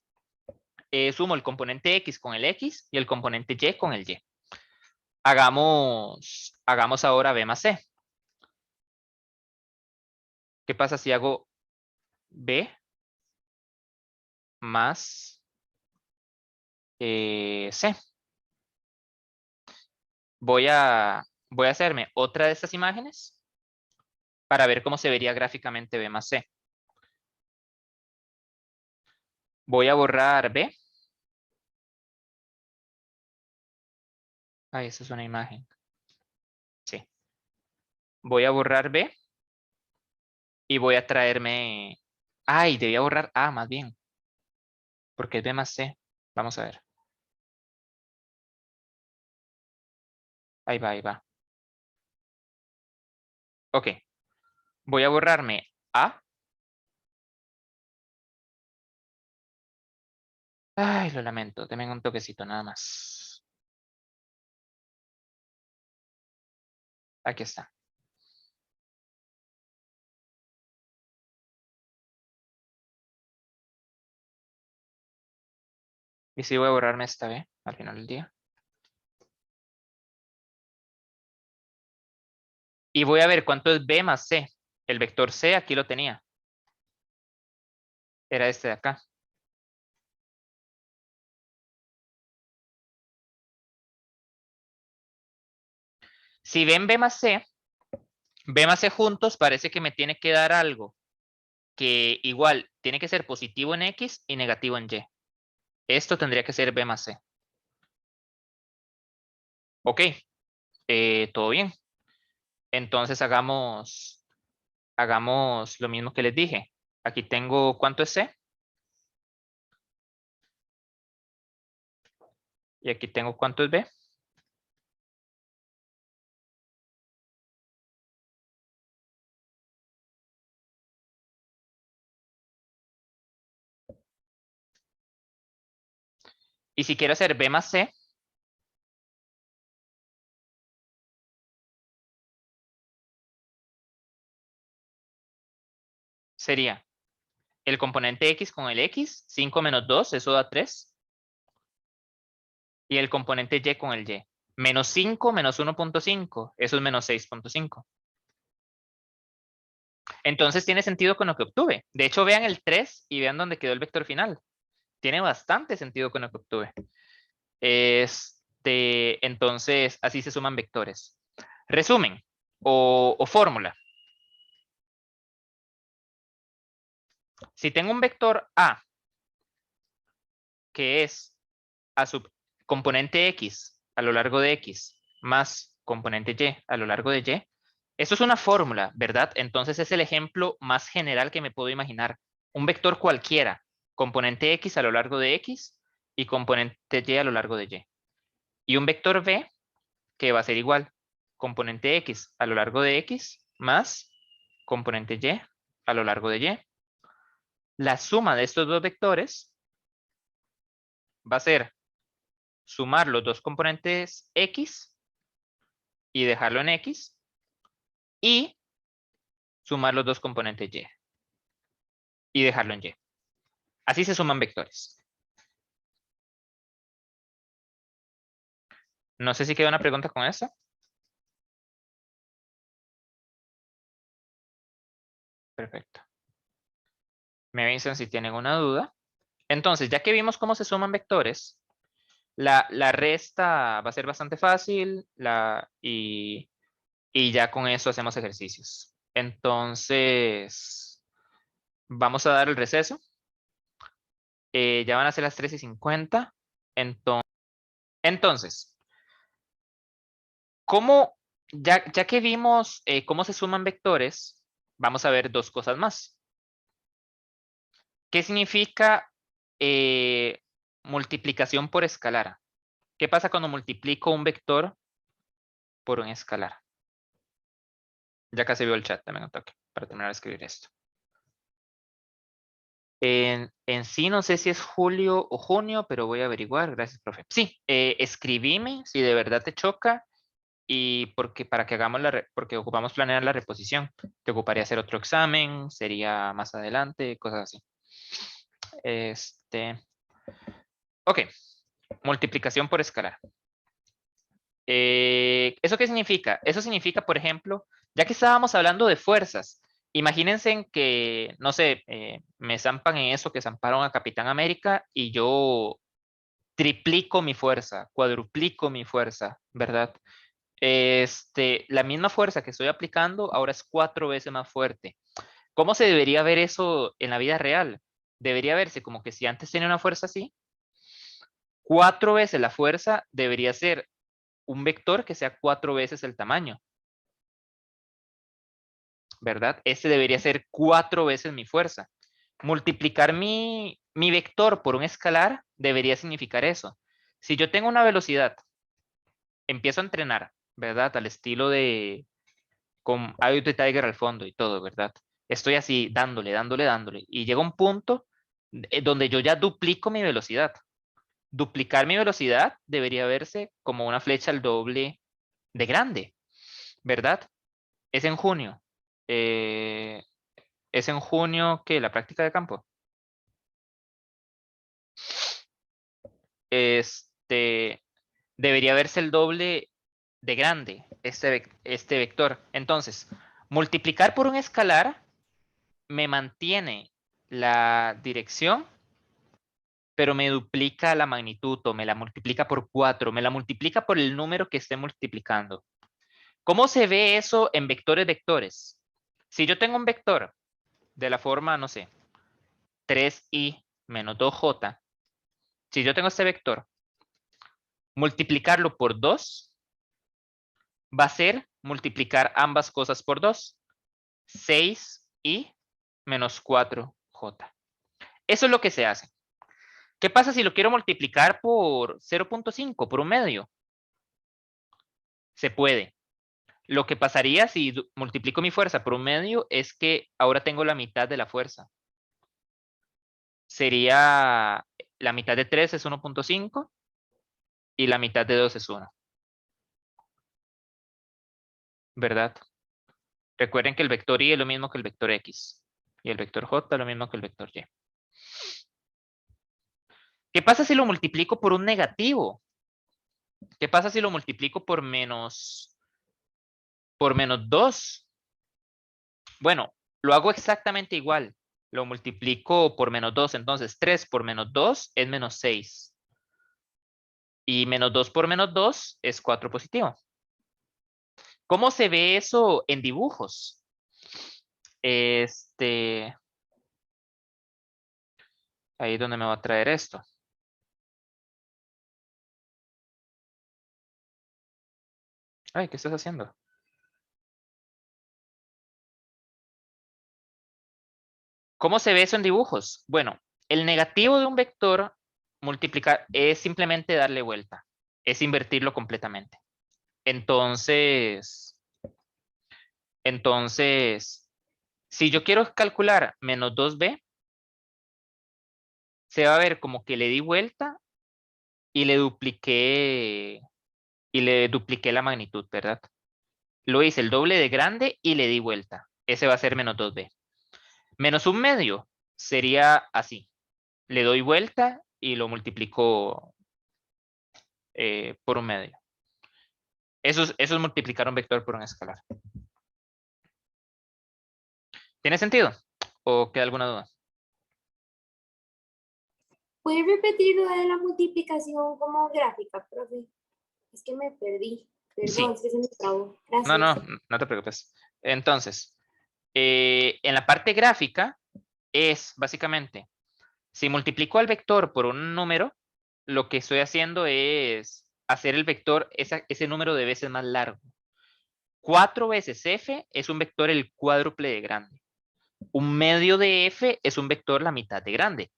Sumo el componente X con el X y el componente Y con el Y. Hagamos ahora B más C. ¿Qué pasa si hago B más C? Voy a hacerme otra de estas imágenes para ver cómo se vería gráficamente B más C. Voy a borrar B. Ay, esa es una imagen. Sí. Voy a borrar B. Y voy a traerme... Ay, debía borrar A más bien. Porque es B más C. Vamos a ver. Ahí va, ahí va. Ok. Voy a borrarme A. Ay, lo lamento. Denme un toquecito nada más. Aquí está. Y sí voy a borrarme esta B al final del día. Y voy a ver cuánto es B más C. El vector C aquí lo tenía. Era este de acá. Si ven B más C juntos parece que me tiene que dar algo que igual tiene que ser positivo en X y negativo en Y. Esto tendría que ser B más C. Ok, todo bien. Entonces hagamos lo mismo que les dije. Aquí tengo, ¿cuánto es C? Y aquí tengo, ¿cuánto es B? Y si quiero hacer B más C, sería el componente X con el X, 5 menos 2, eso da 3. Y el componente Y con el Y. Menos 5 menos 1.5, eso es menos 6.5. Entonces tiene sentido con lo que obtuve. De hecho, vean el 3 y vean dónde quedó el vector final. Tiene bastante sentido con lo que obtuve. Entonces, así se suman vectores. Resumen o fórmula. Si tengo un vector A que es a su componente X a lo largo de X más componente Y a lo largo de Y, eso es una fórmula, ¿verdad? Entonces es el ejemplo más general que me puedo imaginar. Un vector cualquiera, componente X a lo largo de X y componente Y a lo largo de Y. Y un vector B que va a ser igual, componente X a lo largo de X más componente Y a lo largo de Y. La suma de estos dos vectores va a ser sumar los dos componentes X y dejarlo en X y sumar los dos componentes y dejarlo en Y. Así se suman vectores. No sé si queda una pregunta con eso. Perfecto. Me avisan si tienen una duda. Entonces, ya que vimos cómo se suman vectores, La resta va a ser bastante fácil y ya con eso hacemos ejercicios. Entonces, vamos a dar el receso. Ya van a ser las 3:50. Entonces, ya que vimos cómo se suman vectores, vamos a ver dos cosas más. ¿Qué significa multiplicación por escalar? ¿Qué pasa cuando multiplico un vector por un escalar? Ya casi veo el chat, también un toque para terminar de escribir esto. En sí no sé si es julio o junio, pero voy a averiguar. Gracias, profe. Sí, escribime si de verdad te choca y para que hagamos porque ocupamos planear la reposición. Te ocuparía hacer otro examen, sería más adelante, cosas así. Ok, multiplicación por escalar. ¿Eso qué significa? Eso significa, por ejemplo, ya que estábamos hablando de fuerzas, imagínense en que, no sé, me zampan en eso que zamparon a Capitán América y yo triplico mi fuerza, cuadruplico mi fuerza, ¿verdad? La misma fuerza que estoy aplicando ahora es 4 veces más fuerte. ¿Cómo se debería ver eso en la vida real? Debería verse como que si antes tenía una fuerza así, 4 veces la fuerza debería ser un vector que sea 4 veces el tamaño, ¿verdad? Este debería ser 4 veces mi fuerza. Multiplicar mi vector por un escalar debería significar eso. Si yo tengo una velocidad, empiezo a entrenar, ¿verdad? Al estilo con Eye of the Tiger al fondo y todo, ¿verdad? Estoy así dándole, dándole, dándole. Y llega un punto donde yo ya duplico mi velocidad. Duplicar mi velocidad debería verse como una flecha al doble de grande, ¿verdad? Es en junio. Es en junio que la práctica de campo. Debería verse el doble de grande este vector. Entonces, multiplicar por un escalar me mantiene la dirección, pero me duplica la magnitud o me la multiplica por 4, me la multiplica por el número que esté multiplicando. ¿Cómo se ve eso en vectores? Si yo tengo un vector de la forma, no sé, 3i menos 2j, si yo tengo este vector, multiplicarlo por 2 va a ser multiplicar ambas cosas por 2. 6i menos 4j. Eso es lo que se hace. ¿Qué pasa si lo quiero multiplicar por 0.5, por un medio? Se puede. Lo que pasaría si multiplico mi fuerza por un medio es que ahora tengo la mitad de la fuerza. Sería la mitad de 3 es 1.5 y la mitad de 2 es 1. ¿Verdad? Recuerden que el vector y es lo mismo que el vector x. Y el vector j es lo mismo que el vector y. ¿Qué pasa si lo multiplico por un negativo? ¿Qué pasa si lo multiplico por menos 2? Bueno, lo hago exactamente igual. Lo multiplico por menos 2. Entonces, 3 por menos 2 es menos 6. Y menos 2 por menos 2 es 4 positivo. ¿Cómo se ve eso en dibujos? Ahí es donde me va a traer esto. Ay, ¿qué estás haciendo? ¿Cómo se ve eso en dibujos? Bueno, el negativo de un vector multiplicar es simplemente darle vuelta. Es invertirlo completamente. Entonces, si yo quiero calcular menos 2b, se va a ver como que le di vuelta y le dupliqué la magnitud, ¿verdad? Lo hice el doble de grande y le di vuelta. Ese va a ser menos 2b. Menos un medio sería así. Le doy vuelta y lo multiplico por un medio. Eso es multiplicar un vector por un escalar. ¿Tiene sentido? ¿O queda alguna duda? ¿Puedes repetir lo de la multiplicación como gráfica, profe? Es que me perdí. Perdón, es que se me trabó. No, Gracias. no te preocupes. Entonces, en la parte gráfica es básicamente, si multiplico al vector por un número, lo que estoy haciendo es hacer el vector ese número de veces más largo. 4 veces f es un vector el cuádruple de grande. Un medio de f es un vector la mitad de grande.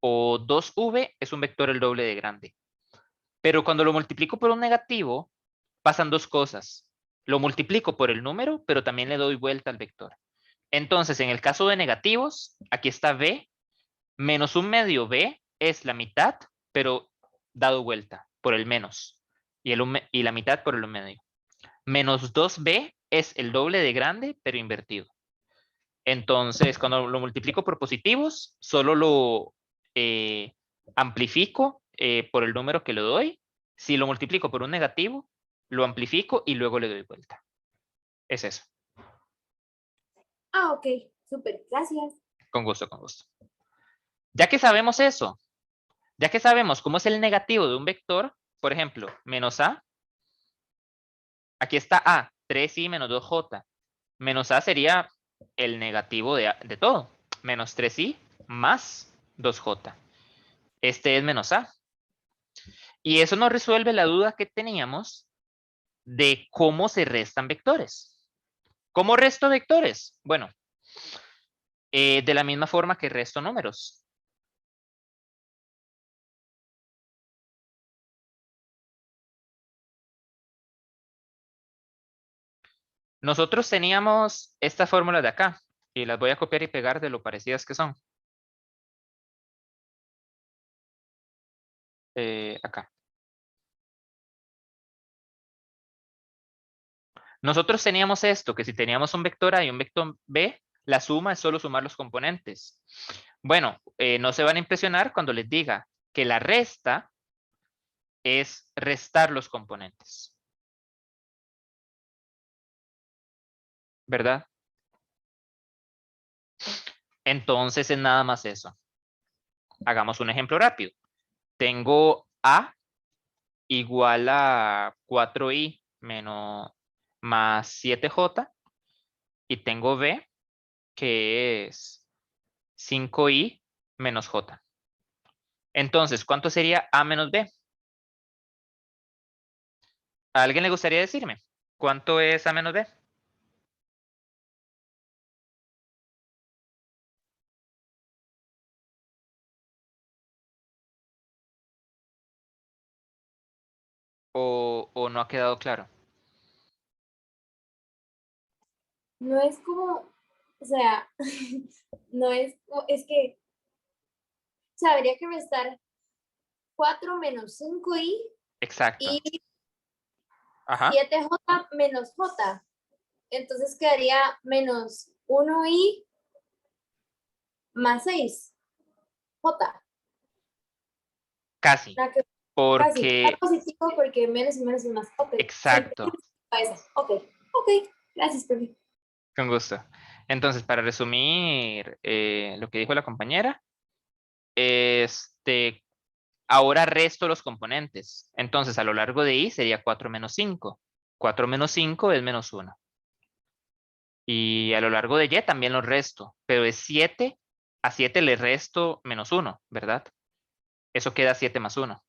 O 2v es un vector el doble de grande. Pero cuando lo multiplico por un negativo, pasan dos cosas. Lo multiplico por el número, pero también le doy vuelta al vector. Entonces, en el caso de negativos, aquí está b, menos un medio b es la mitad, pero dado vuelta por el menos. Y la mitad por el medio. Menos 2b es el doble de grande, pero invertido. Entonces, cuando lo multiplico por positivos, solo lo amplifico por el número que le doy. Si lo multiplico por un negativo, lo amplifico y luego le doy vuelta. Es eso. Ah, ok. Súper. Gracias. Con gusto, con gusto. Ya que sabemos eso, ya que sabemos cómo es el negativo de un vector, por ejemplo, menos a, aquí está a, 3i menos 2j. Menos a sería el negativo de todo. Menos 3i más 2j. Este es menos a. Y eso nos resuelve la duda que teníamos de cómo se restan vectores. ¿Cómo resto vectores? Bueno, de la misma forma que resto números. Nosotros teníamos esta fórmula de acá y las voy a copiar y pegar de lo parecidas que son. Acá. Nosotros teníamos esto, que si teníamos un vector A y un vector B, la suma es solo sumar los componentes. Bueno, no se van a impresionar cuando les diga que la resta es restar los componentes. ¿Verdad? Entonces es nada más eso. Hagamos un ejemplo rápido. Tengo A igual a 4i menos más 7j y tengo B que es 5i menos j. Entonces, ¿cuánto sería A menos B? ¿A alguien le gustaría decirme? ¿Cuánto es A menos B? ¿O no ha quedado claro? No es como, o sea, no es, es que, o sea, habría que restar 4 menos 5i Exacto. y Ajá. 7j menos j. Entonces quedaría menos 1i más 6j. Casi. Casi. Está Porque, positivo porque menos y menos es más. Ok. exacto. Ok. Ok. Gracias, profe. Con gusto. Entonces, para resumir lo que dijo la compañera, ahora resto los componentes. Entonces, a lo largo de i sería 4 menos 5. 4 menos 5 es menos 1. Y a lo largo de y también lo resto, pero es 7. A 7 le resto menos 1, ¿verdad? Eso queda 7 más 1.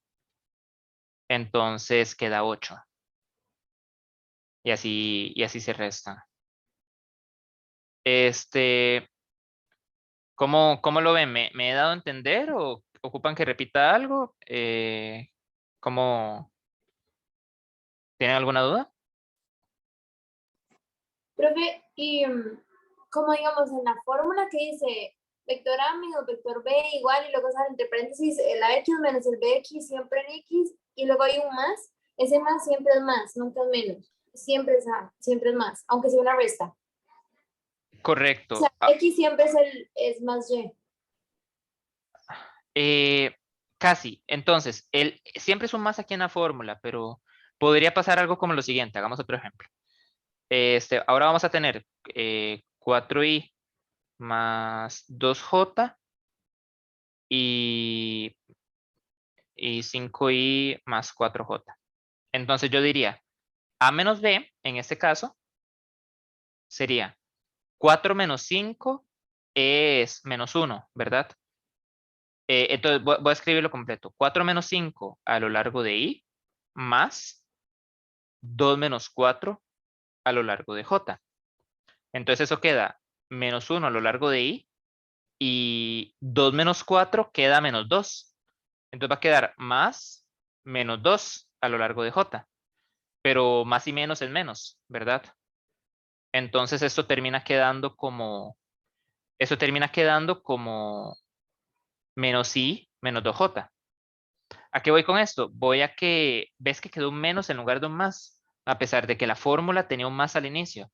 Entonces queda 8. Y así se resta. ¿Cómo lo ven? ¿Me he dado a entender o ocupan que repita algo? ¿Cómo? ¿Tienen alguna duda? Profe, y como digamos en la fórmula que dice vector A menos vector B igual y luego sale entre paréntesis el AX menos el BX siempre en X y luego hay un más, ese más siempre es más, nunca es menos. Siempre es A, siempre es más, aunque sea una resta. O sea, Correcto. X siempre es más Y. Casi. Entonces, siempre es un más aquí en la fórmula, pero podría pasar algo como lo siguiente. Hagamos otro ejemplo. Ahora vamos a tener 4i más 2j y y 5i más 4j. Entonces yo diría, a menos b, en este caso, sería 4 menos 5 es menos 1, ¿verdad? Entonces voy a escribirlo completo. 4 menos 5 a lo largo de i más 2 menos 4 a lo largo de j. Entonces eso queda menos 1 a lo largo de i y 2 menos 4 queda menos 2. Entonces va a quedar más menos 2 a lo largo de j. Pero más y menos es menos, ¿verdad? Entonces esto termina quedando como menos i menos 2j. ¿A qué voy con esto? Voy a que, ¿ves que quedó un menos en lugar de un más? A pesar de que la fórmula tenía un más al inicio.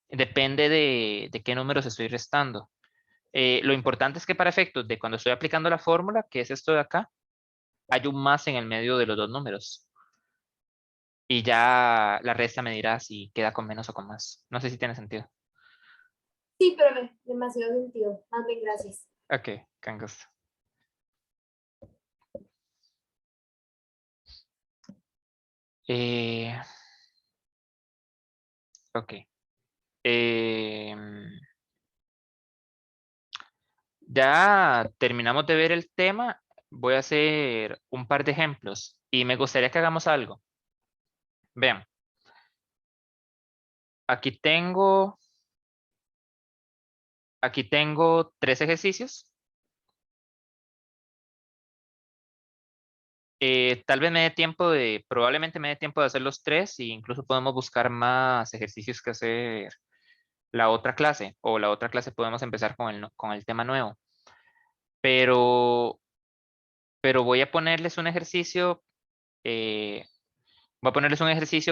Depende de qué números estoy restando. Lo importante es que para efectos de cuando estoy aplicando la fórmula, que es esto de acá, hay un más en el medio de los dos números. Y ya la resta me dirá si queda con menos o con más. No sé si tiene sentido. Sí, pero demasiado sentido. Más bien, gracias. Ok, con gusto. Ok. Ya terminamos de ver el tema. Voy a hacer un par de ejemplos y me gustaría que hagamos algo. Vean. Aquí tengo 3 ejercicios. Tal vez me dé tiempo probablemente me dé tiempo de hacer los 3 e incluso podemos buscar más ejercicios que hacer la otra clase o la otra clase podemos empezar con el tema nuevo. Pero voy a ponerles un ejercicio,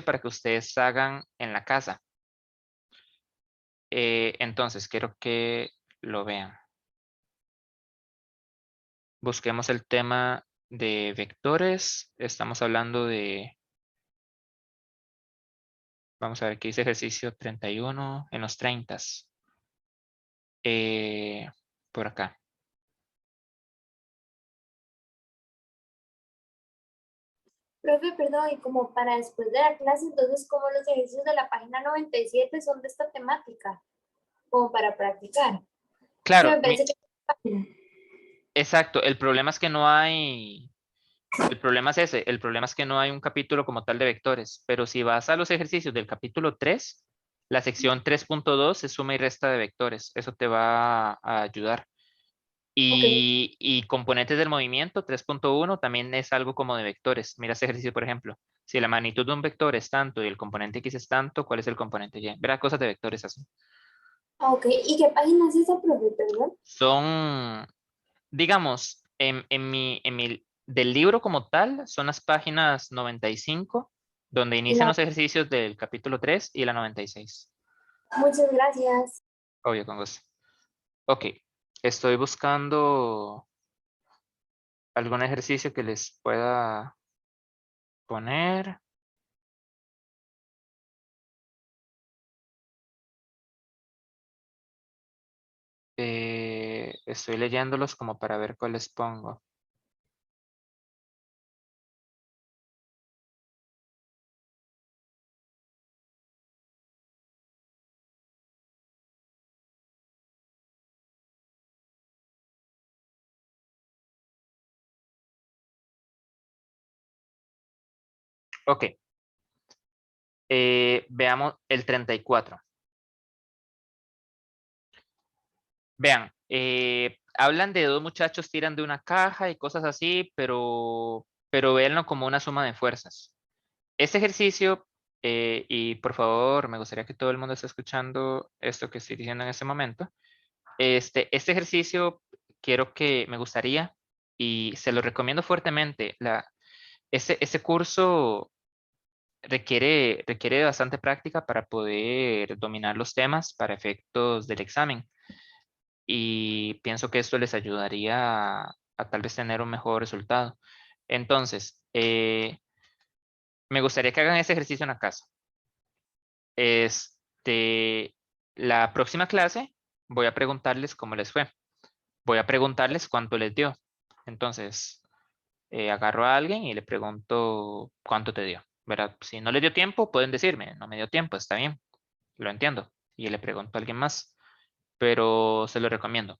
para que ustedes hagan en la casa. Entonces, quiero que lo vean. Busquemos el tema de vectores. Estamos hablando de... Vamos a ver qué dice ejercicio 31 en los 30. Por acá. Profe, perdón, y como para después de la clase, entonces, como los ejercicios de la página 97 son de esta temática, como para practicar. Que Claro, me parece que... exacto. El problema es que no hay... El problema es ese. El problema es que no hay un capítulo como tal de vectores. Pero si vas a los ejercicios del capítulo 3, la sección 3.2 es suma y resta de vectores. Eso te va a ayudar. Ok, Y componentes del movimiento 3.1 también es algo como de vectores. Mira este ejercicio, por ejemplo. Si la magnitud de un vector es tanto y el componente x es tanto, ¿cuál es el componente y? Verá cosas de vectores así. ok. ¿Y qué página es esa, profe, perdón? Son, digamos, del libro como tal, son las páginas 95, donde Y inician los ejercicios del capítulo 3 y la 96. muchas gracias. Obvio, con gusto. Ok, estoy buscando algún ejercicio que les pueda poner. Estoy leyéndolos como para ver cuáles pongo. Ok, veamos el 34. Vean, hablan de dos muchachos tiran de una caja y cosas así, pero véanlo como una suma de fuerzas. Este ejercicio, y por favor, me gustaría que todo el mundo esté escuchando esto que estoy diciendo en este momento. Este ejercicio me gustaría y se lo recomiendo fuertemente. Ese curso requiere bastante práctica para poder dominar los temas para efectos del examen. Y pienso que esto les ayudaría a tal vez tener un mejor resultado. Entonces, me gustaría que hagan ese ejercicio en la casa. La próxima clase voy a preguntarles cómo les fue. Voy a preguntarles cuánto les dio. Entonces, agarro a alguien y le pregunto cuánto te dio, ¿verdad? Si no le dio tiempo, pueden decirme, no me dio tiempo, está bien, lo entiendo. Y le pregunto a alguien más, pero se lo recomiendo.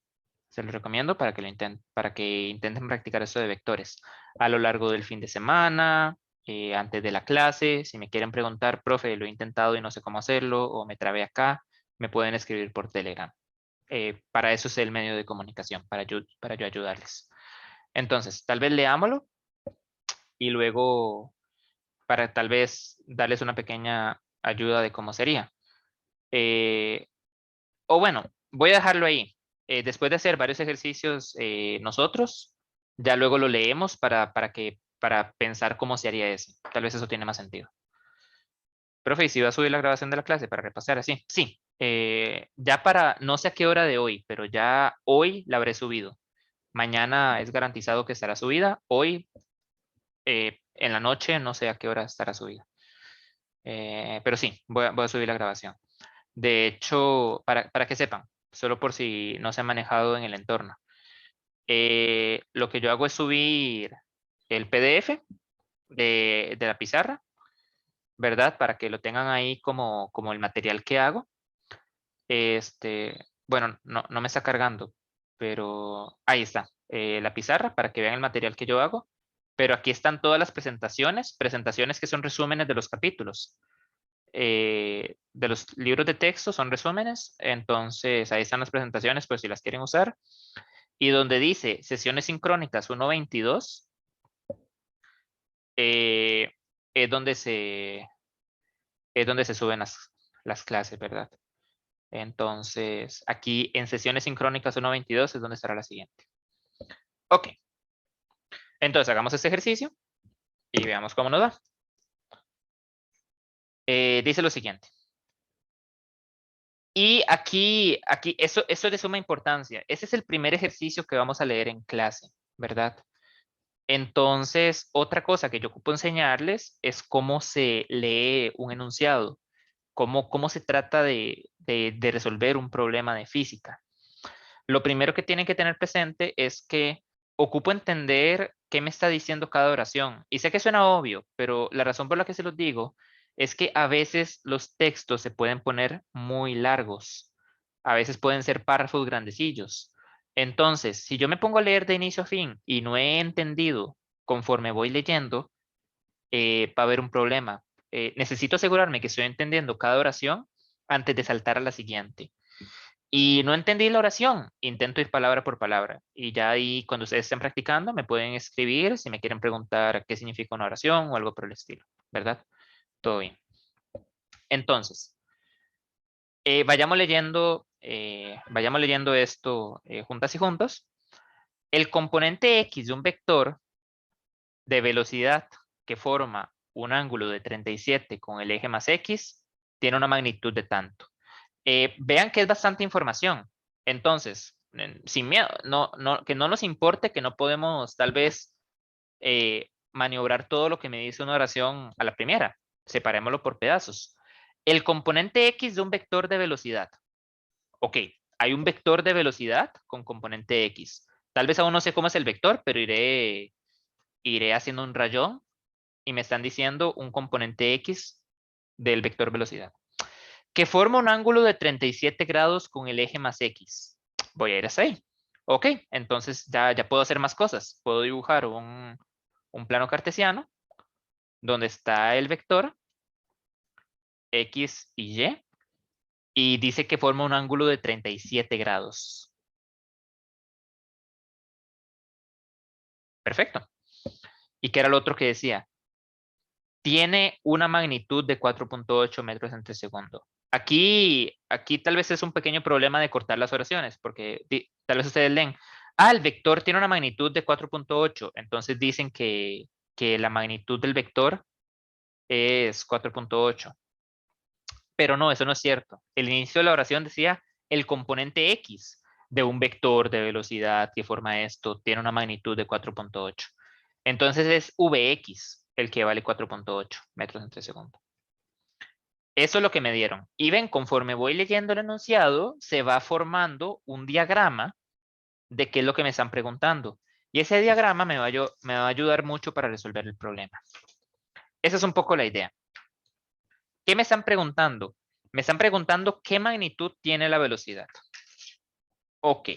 Se lo recomiendo para que para que intenten practicar eso de vectores a lo largo del fin de semana, antes de la clase. Si me quieren preguntar, profe, lo he intentado y no sé cómo hacerlo, o me trabé acá, me pueden escribir por Telegram. Para eso es el medio de comunicación, para yo ayudarles. Entonces, tal vez leámoslo y luego para tal vez darles una pequeña ayuda de cómo sería. O bueno, voy a dejarlo ahí. Después de hacer varios ejercicios nosotros, ya luego lo leemos para pensar cómo se haría eso. Tal vez eso tiene más sentido. Profe, ¿y si va a subir la grabación de la clase para repasar así? Sí, ya para, no sé a qué hora de hoy, pero ya hoy la habré subido. Mañana es garantizado que estará subida. Hoy, en la noche, no sé a qué hora estará subida. Pero sí, voy a subir la grabación. De hecho, para que sepan, solo por si no se ha manejado en el entorno. Lo que yo hago es subir el PDF de la pizarra, ¿verdad? Para que lo tengan ahí como el material que hago. Bueno, no me está cargando, pero ahí está, la pizarra para que vean el material que yo hago. Pero aquí están todas las presentaciones que son resúmenes de los capítulos. De los libros de texto son resúmenes, entonces ahí están las presentaciones, pues si las quieren usar. Y donde dice sesiones sincrónicas 1.22, es donde se suben las clases, ¿verdad? Entonces, aquí en sesiones sincrónicas 1.22 es donde estará la siguiente. Ok. Entonces, hagamos este ejercicio y veamos cómo nos va. Dice lo siguiente. Y aquí eso es de suma importancia. Ese es el primer ejercicio que vamos a leer en clase, ¿verdad? Entonces, otra cosa que yo ocupo enseñarles es cómo se lee un enunciado, cómo se trata de resolver un problema de física. Lo primero que tienen que tener presente es que ocupo entender qué me está diciendo cada oración. Y sé que suena obvio, pero la razón por la que se los digo es que a veces los textos se pueden poner muy largos. A veces pueden ser párrafos grandecillos. Entonces, si yo me pongo a leer de inicio a fin y no he entendido conforme voy leyendo, va a haber un problema. Necesito asegurarme que estoy entendiendo cada oración antes de saltar a la siguiente. Y no entendí la oración, intento ir palabra por palabra. Y ya ahí, cuando ustedes estén practicando, me pueden escribir si me quieren preguntar qué significa una oración o algo por el estilo, ¿verdad? Todo bien. Entonces, vayamos leyendo esto juntas y juntos. El componente X de un vector de velocidad que forma un ángulo de 37 con el eje más X tiene una magnitud de tanto. Vean que es bastante información. Entonces, sin miedo, que no nos importe que no podemos tal vez maniobrar todo lo que me dice una oración a la primera. Separémoslo por pedazos. El componente X de un vector de velocidad. Ok, hay un vector de velocidad con componente X. Tal vez aún no sé cómo es el vector, pero iré haciendo un rayón y me están diciendo un componente X del vector velocidad que forma un ángulo de 37 grados con el eje más X. Voy a ir hasta ahí. Ok, entonces ya puedo hacer más cosas. Puedo dibujar un plano cartesiano donde está el vector X y Y y dice que forma un ángulo de 37 grados. Perfecto. ¿Y qué era lo otro que decía? Tiene una magnitud de 4.8 metros entre segundo. Aquí tal vez es un pequeño problema de cortar las oraciones, porque tal vez ustedes leen, el vector tiene una magnitud de 4.8, entonces dicen que la magnitud del vector es 4.8. Pero no, eso no es cierto. El inicio de la oración decía el componente X de un vector de velocidad que forma esto tiene una magnitud de 4.8. Entonces es Vx el que vale 4.8 metros entre segundo. Eso es lo que me dieron. Y ven, conforme voy leyendo el enunciado, se va formando un diagrama de qué es lo que me están preguntando. Y ese diagrama me va a ayudar mucho para resolver el problema. Esa es un poco la idea. ¿Qué me están preguntando? Me están preguntando qué magnitud tiene la velocidad. Ok.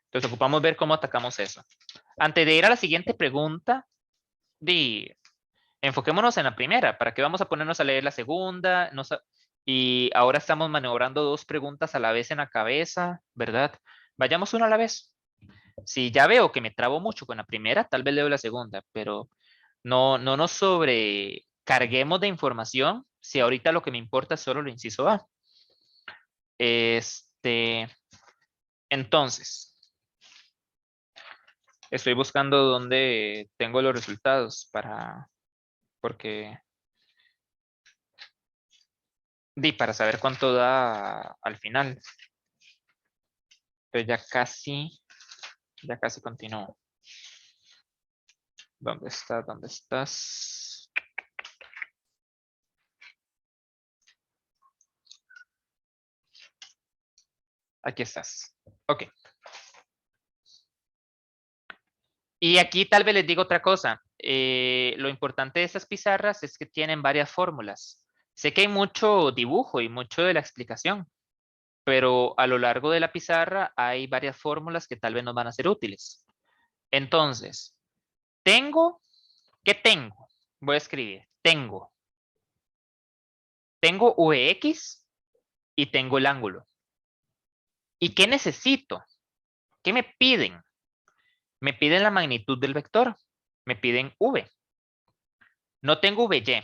Entonces ocupamos ver cómo atacamos eso. Antes de ir a la siguiente pregunta, enfoquémonos en la primera. ¿Para qué vamos a ponernos a leer la segunda? Y ahora estamos maniobrando dos preguntas a la vez en la cabeza, ¿verdad? Vayamos una a la vez. Si ya veo que me trabo mucho con la primera, tal vez leo la segunda, pero no nos sobrecarguemos de información si ahorita lo que me importa es solo lo inciso A. Entonces, estoy buscando dónde tengo los resultados para saber cuánto da al final. Entonces ya casi continúo. ¿Dónde está? ¿Dónde estás? Aquí estás. Ok. Y aquí tal vez les digo otra cosa. Lo importante de estas pizarras es que tienen varias fórmulas. Sé que hay mucho dibujo y mucho de la explicación, pero a lo largo de la pizarra hay varias fórmulas que tal vez nos van a ser útiles. Entonces, ¿qué tengo? Voy a escribir, tengo Vx y tengo el ángulo. ¿Y qué necesito? ¿Qué me piden? Me piden la magnitud del vector. Me piden V. No tengo Vy.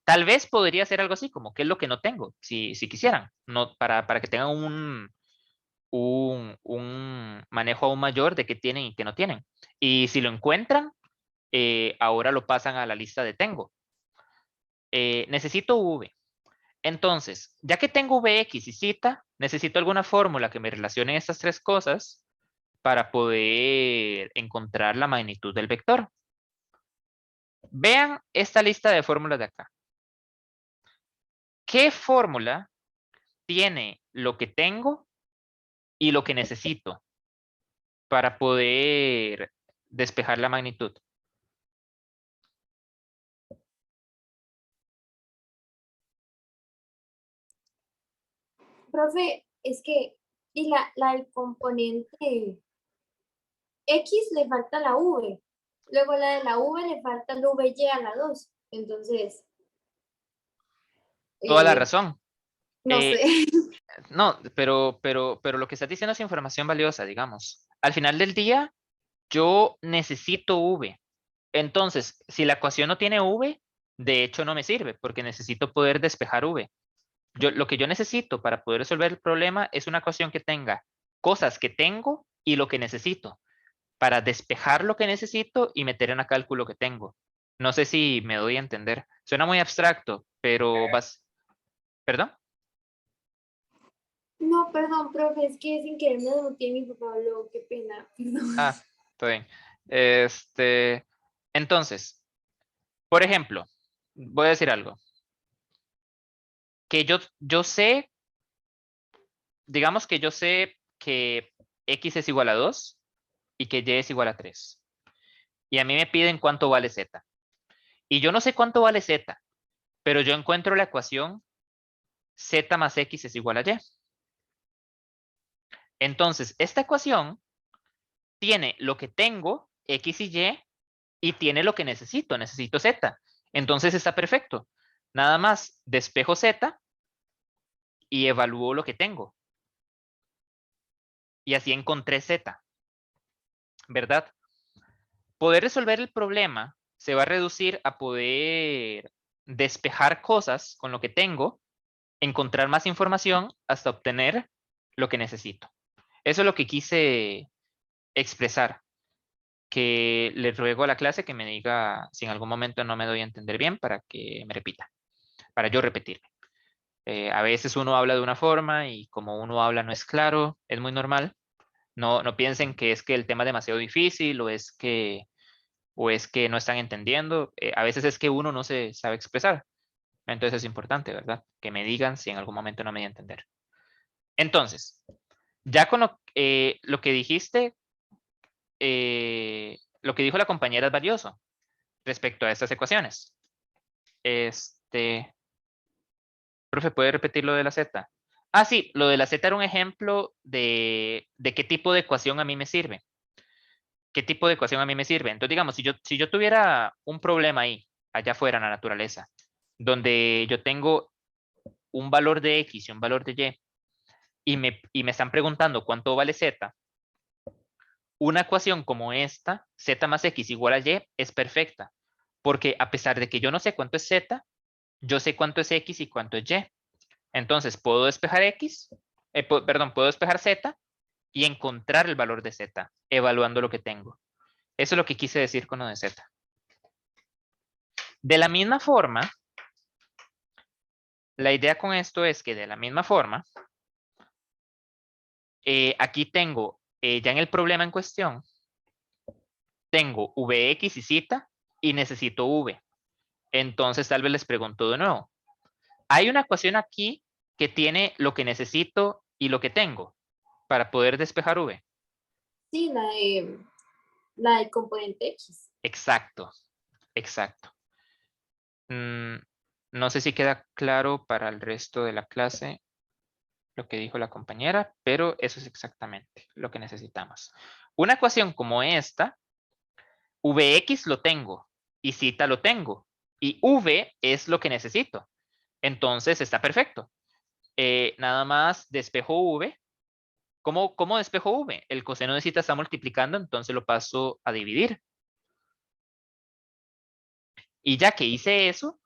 Tal vez podría ser algo así, como qué es lo que no tengo, si quisieran, no, para que tengan un manejo aún mayor de qué tienen y qué no tienen. Y si lo encuentran, ahora lo pasan a la lista de tengo. Necesito V. Entonces, ya que tengo Vx y Z, necesito alguna fórmula que me relacione estas tres cosas para poder encontrar la magnitud del vector. Vean esta lista de fórmulas de acá. ¿Qué fórmula tiene lo que tengo y lo que necesito para poder despejar la magnitud? Profe, es que, y la del componente X le falta la V. Luego la de la V le falta el VY a la 2. Entonces, Toda la eh, razón. no sé. No, pero lo que estás diciendo es información valiosa, digamos. Al final del día, yo necesito V. Entonces, si la ecuación no tiene V, de hecho no me sirve, porque necesito poder despejar V. Lo que yo necesito para poder resolver el problema es una ecuación que tenga cosas que tengo y lo que necesito, para despejar lo que necesito y meter en el cálculo que tengo. No sé si me doy a entender. Suena muy abstracto, pero ¿Perdón? No, perdón, profe, es que sin querer me desmuteé, mi papá habló, qué pena, perdón. Ah, está bien. Entonces, por ejemplo, voy a decir algo. Que yo sé, digamos que yo sé que X es igual a 2 y que Y es igual a 3. Y a mí me piden cuánto vale Z. Y yo no sé cuánto vale Z, pero yo encuentro la ecuación Z más X es igual a Y. Entonces, esta ecuación tiene lo que tengo, X y tiene lo que necesito Z. Entonces está perfecto. Nada más despejo Z y evalúo lo que tengo. Y así encontré Z, ¿verdad? Poder resolver el problema se va a reducir a poder despejar cosas con lo que tengo, encontrar más información hasta obtener lo que necesito. Eso es lo que quise expresar, que le ruego a la clase que me diga si en algún momento no me doy a entender bien para que me repita, para yo repetirme. A veces uno habla de una forma y como uno habla no es claro, es muy normal. No piensen que es que el tema es demasiado difícil o es que no están entendiendo. A veces es que uno no se sabe expresar. Entonces es importante, ¿verdad? Que me digan si en algún momento no me di a entender. Entonces, ya con lo que dijiste, lo que dijo la compañera es valioso respecto a estas ecuaciones. Profe, ¿puede repetir lo de la z? Ah, sí, lo de la z era un ejemplo de qué tipo de ecuación a mí me sirve. ¿Qué tipo de ecuación a mí me sirve? Entonces, digamos, si yo tuviera un problema ahí, allá afuera en la naturaleza, donde yo tengo un valor de x y un valor de y me están preguntando cuánto vale z, una ecuación como esta, z más x igual a y, es perfecta. Porque a pesar de que yo no sé cuánto es z, yo sé cuánto es x y cuánto es y. Entonces, puedo despejar x, perdón, puedo despejar z y encontrar el valor de z, evaluando lo que tengo. Eso es lo que quise decir con lo de z. De la misma forma, la idea con esto es que de la misma forma, aquí tengo, ya en el problema en cuestión, tengo vx y z y necesito v. Entonces tal vez les pregunto de nuevo. Hay una ecuación aquí que tiene lo que necesito y lo que tengo para poder despejar v. Sí, la del componente X. Exacto, exacto. No sé si queda claro para el resto de la clase lo que dijo la compañera, pero eso es exactamente lo que necesitamos. Una ecuación como esta, Vx lo tengo y z lo tengo y v es lo que necesito. Entonces está perfecto. Nada más despejo v. ¿Cómo despejo v? El coseno de z está multiplicando, entonces lo paso a dividir. Y ya que hice eso,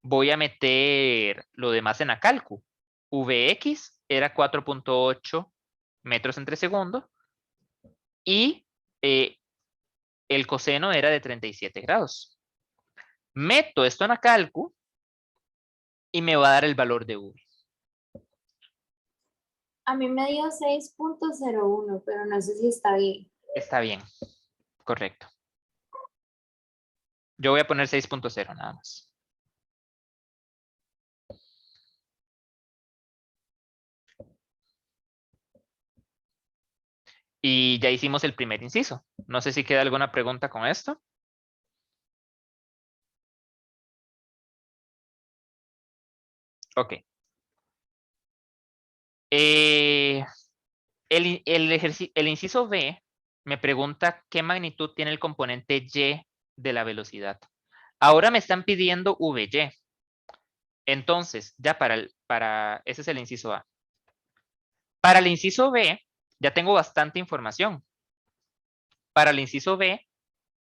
voy a meter lo demás en la calcu. Vx era 4.8 metros entre segundo y el coseno era de 37 grados. Meto esto en la calcu y me va a dar el valor de v. A mí me dio 6.01, pero no sé si está bien. Está bien, correcto. Yo voy a poner 6.0 nada más. Y ya hicimos el primer inciso. No sé si queda alguna pregunta con esto. Ok. El inciso B me pregunta qué magnitud tiene el componente y de la velocidad. Ahora me están pidiendo VY. Entonces, ya ese es el inciso A. Para el inciso B, ya tengo bastante información. Para el inciso B,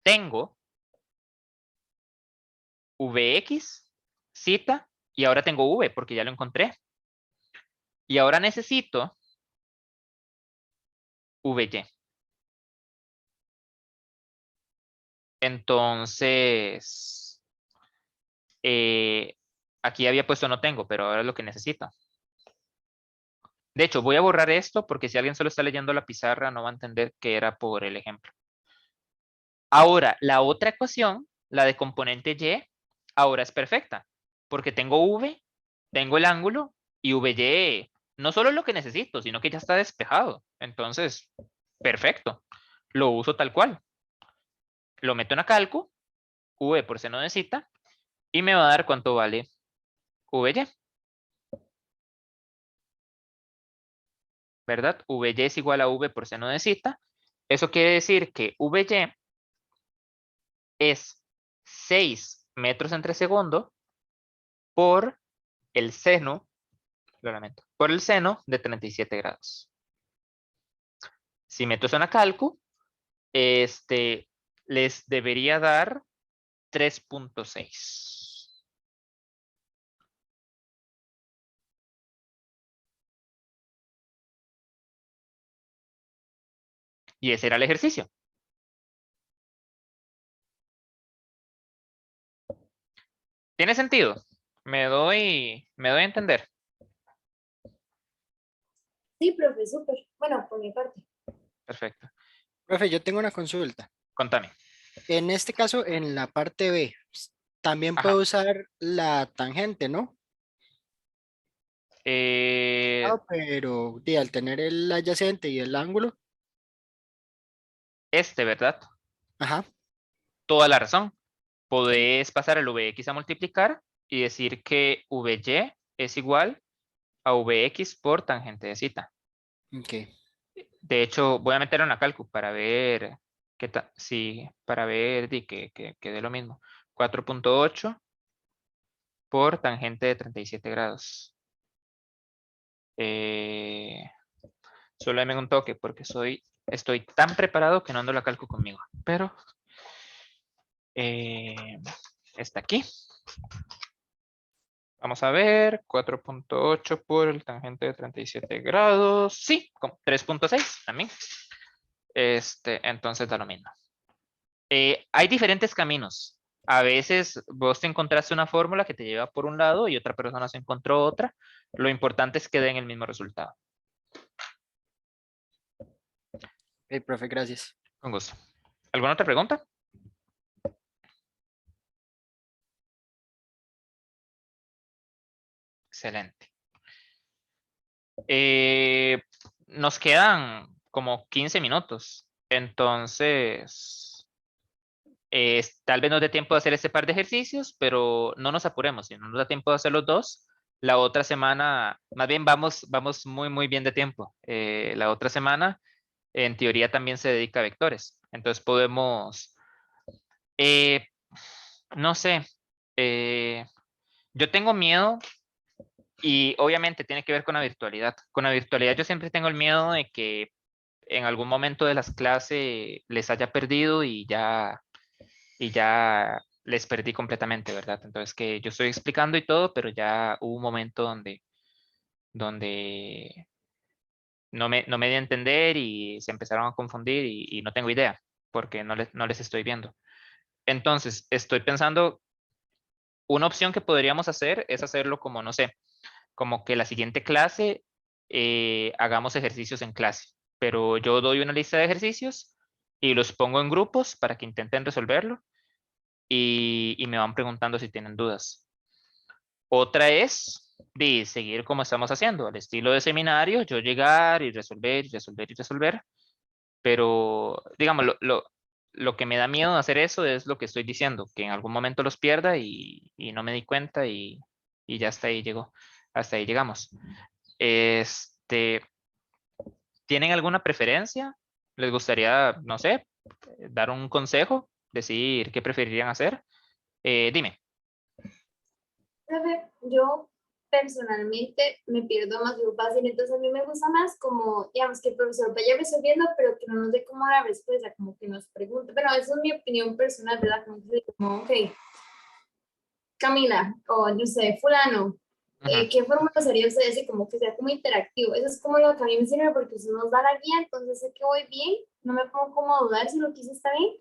tengo Vx, Z, y ahora tengo V porque ya lo encontré. Y ahora necesito VY. Entonces, aquí había puesto no tengo, pero ahora es lo que necesito. De hecho, voy a borrar esto porque si alguien solo está leyendo la pizarra no va a entender que era por el ejemplo. Ahora, la otra ecuación, la de componente y, ahora es perfecta. Porque tengo v, tengo el ángulo y vy no solo es lo que necesito, sino que ya está despejado. Entonces, perfecto. Lo uso tal cual. Lo meto en la calcu, v por seno de z, y me va a dar cuánto vale vy. ¿Verdad? Vy es igual a v por seno de z. Eso quiere decir que vy es 6 metros entre segundo por el seno, lo lamento, por el seno de 37 grados. Si meto eso en la calcu, les debería dar 3.6. Y ese era el ejercicio. ¿Tiene sentido? Me doy a entender. Sí, profe, súper. Bueno, por mi parte. Perfecto. Profe, yo tengo una consulta. Contame. En este caso, en la parte B, también puedo Ajá. usar la tangente, ¿no? Eh, Pero al tener el adyacente y el ángulo, ¿verdad? Ajá. Toda la razón. Podés pasar el Vx a multiplicar y decir que Vy es igual a Vx por tangente de zeta. Ok. De hecho, voy a meter una calcu para ver qué tal, sí, para ver que dé lo mismo. 4.8 por tangente de 37 grados. Solo dame un toque porque estoy tan preparado que no ando la calcu conmigo. Pero está aquí. Vamos a ver, 4.8 por el tangente de 37 grados. Sí, 3.6 también. Entonces da lo mismo. Hay diferentes caminos. A veces vos te encontraste una fórmula que te lleva por un lado y otra persona se encontró otra. Lo importante es que den el mismo resultado. Ok, profe, gracias. Con gusto. ¿Alguna otra pregunta? Excelente. Nos quedan como 15 minutos. Entonces, tal vez nos dé tiempo de hacer este par de ejercicios, pero no nos apuremos. Si no nos da tiempo de hacer los dos, la otra semana, más bien vamos muy bien de tiempo. La otra semana, en teoría, también se dedica a vectores. Entonces podemos, eh, no sé, yo tengo miedo. Y obviamente tiene que ver con la virtualidad. Con la virtualidad yo siempre tengo el miedo de que en algún momento de las clases les haya perdido y ya les perdí completamente, ¿verdad? Entonces que yo estoy explicando y todo, pero ya hubo un momento donde no me di a entender y se empezaron a confundir y no tengo idea porque no les estoy viendo. Entonces, estoy pensando, una opción que podríamos hacer es hacerlo como, no sé, como que la siguiente clase hagamos ejercicios en clase, pero yo doy una lista de ejercicios y los pongo en grupos para que intenten resolverlo y me van preguntando si tienen dudas. Otra es de seguir como estamos haciendo, al estilo de seminario, yo llegar y resolver y resolver y resolver, pero digamos, lo que me da miedo de hacer eso es lo que estoy diciendo, que en algún momento los pierda y no me di cuenta y ya hasta ahí llegó, hasta ahí llegamos. ¿Tienen alguna preferencia? ¿Les gustaría, no sé, dar un consejo? Decir qué preferirían hacer. Dime. Profe, yo personalmente me pierdo más muy fácil, entonces a mí me gusta más como, digamos, que el profesor vaya resolviendo, pero que no nos dé como la respuesta, como que nos pregunte, pero eso es mi opinión personal, ¿verdad? Como, ok, Camila, o no sé, fulano, Ujú. ¿qué fórmula sería usted? Así como que sea como interactivo, eso es como lo que a mí me sirve porque usted nos da la guía, entonces sé que voy bien, no me pongo como a dudar si lo que hice está bien,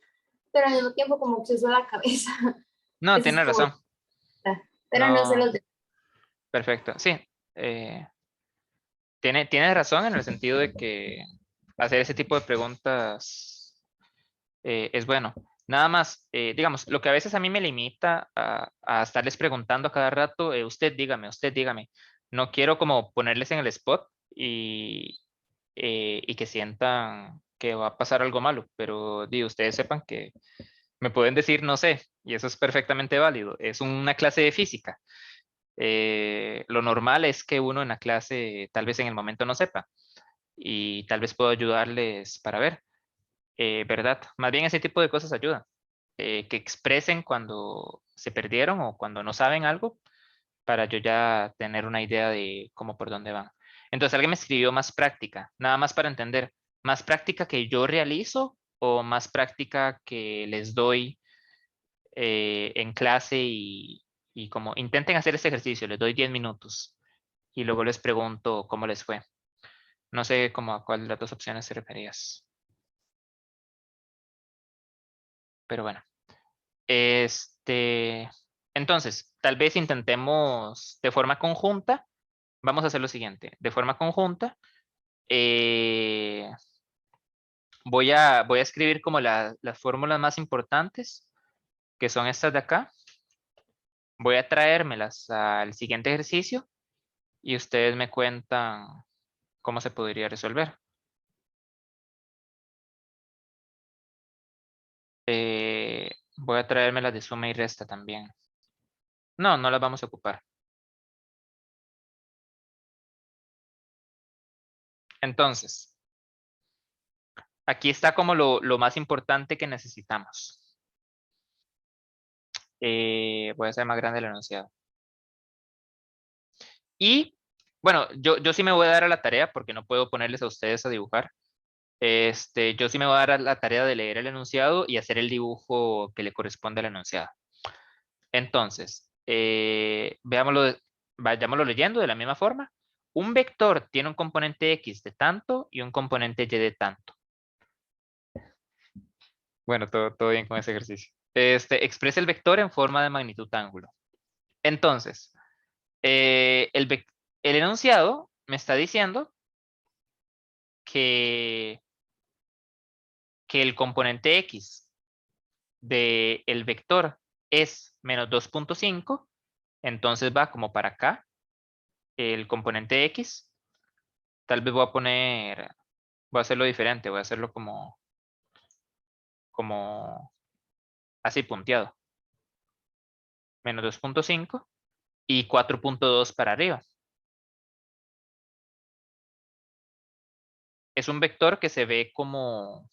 pero al mismo tiempo como que uso la cabeza, No, eso es tienes como, razón. pero no se No, los de... perfecto. Sí. Tienes razón en el sentido de que hacer ese tipo de preguntas es bueno. Nada más, digamos, lo que a veces a mí me limita a estarles preguntando a cada rato, usted dígame. No quiero como ponerles en el spot y que sientan que va a pasar algo malo, pero ustedes sepan que me pueden decir no sé, y eso es perfectamente válido. Es una clase de física. Lo normal es que uno en la clase tal vez en el momento no sepa y tal vez puedo ayudarles para ver, ¿verdad? Más bien ese tipo de cosas ayuda. Que expresen cuando se perdieron o cuando no saben algo para yo ya tener una idea de cómo por dónde van. Entonces alguien me escribió más práctica, nada más para entender, más práctica que yo realizo o más práctica que les doy en clase y como intenten hacer ese ejercicio, les doy 10 minutos y luego les pregunto cómo les fue. No sé cómo a cuál de las dos opciones te referías. Pero bueno. Entonces, tal vez intentemos de forma conjunta. Vamos a hacer lo siguiente. De forma conjunta, eh, voy a escribir como las fórmulas más importantes, que son estas de acá. Voy a traérmelas al siguiente ejercicio y ustedes me cuentan cómo se podría resolver. Voy a traerme las de suma y resta también. No, no las vamos a ocupar. Entonces, aquí está como lo más importante que necesitamos. Voy a hacer más grande el enunciado. Y, bueno, yo sí me voy a dar a la tarea porque no puedo ponerles a ustedes a dibujar. Yo sí me voy a dar a la tarea de leer el enunciado y hacer el dibujo que le corresponde al enunciado. Entonces, vayámoslo leyendo de la misma forma. Un vector tiene un componente X de tanto y un componente Y de tanto. Bueno, todo bien con ese ejercicio. Expresa el vector en forma de magnitud ángulo. Entonces, el enunciado me está diciendo que el componente X del vector es menos 2.5, entonces va como para acá, el componente X. Tal vez voy a hacerlo diferente, voy a hacerlo como así punteado. Menos 2.5 y 4.2 para arriba. Es un vector que se ve como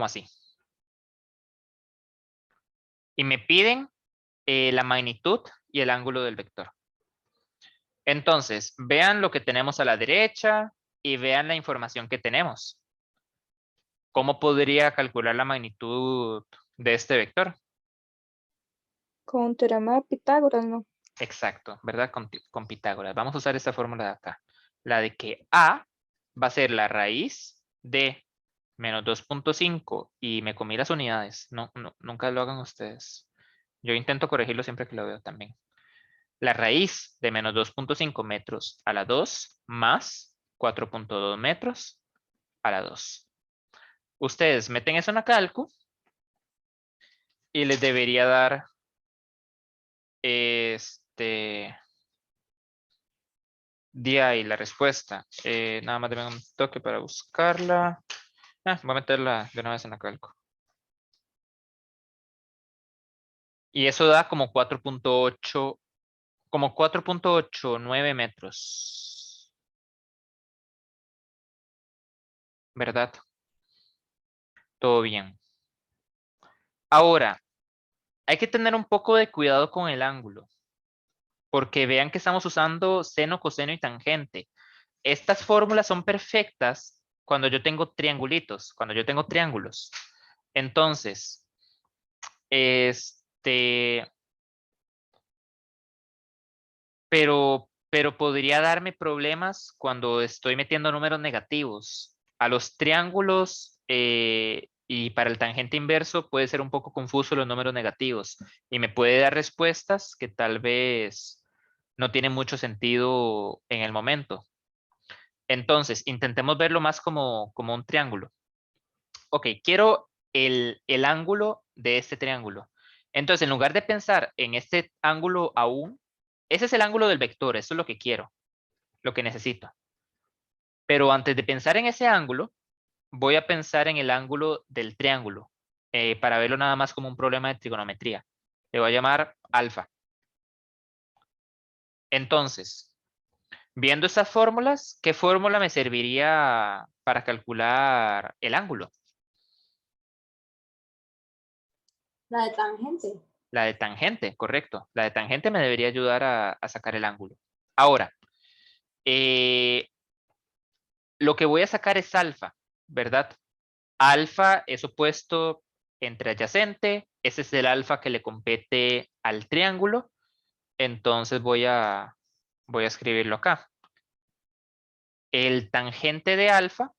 así. Y me piden la magnitud y el ángulo del vector. Entonces, vean lo que tenemos a la derecha y vean la información que tenemos. ¿Cómo podría calcular la magnitud de este vector? Con teorema de Pitágoras, ¿no? Exacto, ¿verdad? Con Pitágoras. Vamos a usar esta fórmula de acá. La de que A va a ser la raíz de menos 2.5 y me comí las unidades. Nunca lo hagan ustedes. Yo intento corregirlo siempre que lo veo también. La raíz de menos 2.5 metros a la 2 más 4.2 metros a la 2. Ustedes meten eso en la calcu y les debería dar de ahí la respuesta. Nada más denme un toque para buscarla. Voy a meterla de una vez en la calcu. Y eso da como 4.89 metros. ¿Verdad? Todo bien. Ahora, hay que tener un poco de cuidado con el ángulo. Porque vean que estamos usando seno, coseno y tangente. Estas fórmulas son perfectas cuando yo tengo triangulitos, cuando yo tengo triángulos. Entonces, pero podría darme problemas cuando estoy metiendo números negativos. A los triángulos y para el tangente inverso puede ser un poco confuso los números negativos y me puede dar respuestas que tal vez no tienen mucho sentido en el momento. Entonces, intentemos verlo más como un triángulo. Ok, quiero el ángulo de este triángulo. Entonces, en lugar de pensar en este ángulo aún, ese es el ángulo del vector, eso es lo que quiero, lo que necesito. Pero antes de pensar en ese ángulo, voy a pensar en el ángulo del triángulo, para verlo nada más como un problema de trigonometría. Le voy a llamar alfa. Entonces, viendo estas fórmulas, ¿qué fórmula me serviría para calcular el ángulo? La de tangente. La de tangente, correcto. La de tangente me debería ayudar a sacar el ángulo. Ahora, lo que voy a sacar es alfa, ¿verdad? Alfa es opuesto entre adyacente. Ese es el alfa que le compete al triángulo. Entonces voy a escribirlo acá. El tangente de alfa.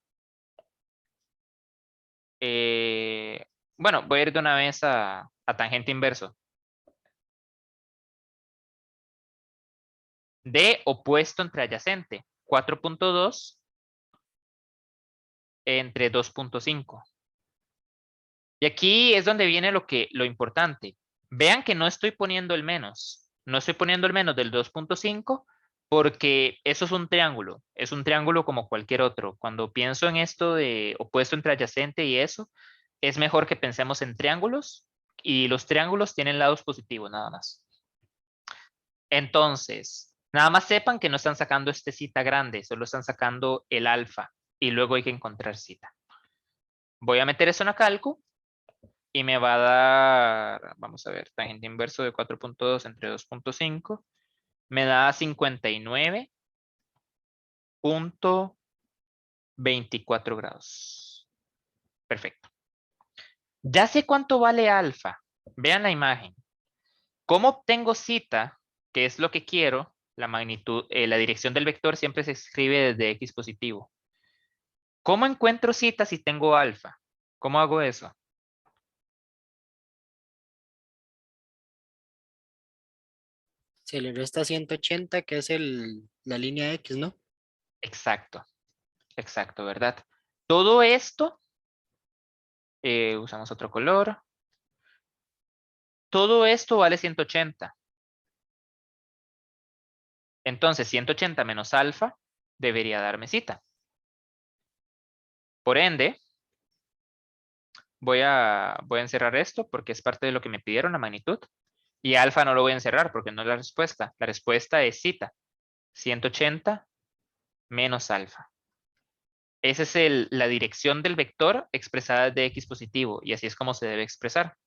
Bueno, voy a ir de una vez a tangente inverso. De opuesto entre adyacente. 4.2 entre 2.5. Y aquí es donde viene lo importante. Vean que no estoy poniendo el menos. No estoy poniendo el menos del 2.5 porque eso es un triángulo como cualquier otro. Cuando pienso en esto de opuesto entre adyacente y eso, es mejor que pensemos en triángulos y los triángulos tienen lados positivos nada más. Entonces, nada más sepan que no están sacando este zeta grande, solo están sacando el alfa y luego hay que encontrar zeta. Voy a meter eso en la calco y me va a dar, vamos a ver, tangente inverso de 4.2 entre 2.5, me da 59.24 grados. Perfecto. Ya sé cuánto vale alfa. Vean la imagen. ¿Cómo obtengo zeta? Que es lo que quiero. La magnitud, la dirección del vector siempre se escribe desde x positivo. ¿Cómo encuentro zeta si tengo alfa? ¿Cómo hago eso? Se le resta 180, que es la línea X, ¿no? Exacto. Exacto, ¿verdad? Todo esto, usamos otro color. Todo esto vale 180. Entonces, 180 menos alfa debería darme zeta. Por ende, voy a encerrar esto porque es parte de lo que me pidieron, la magnitud. Y alfa no lo voy a encerrar porque no es la respuesta. La respuesta es zeta. 180 menos alfa. Esa es la dirección del vector expresada de x positivo. Y así es como se debe expresar.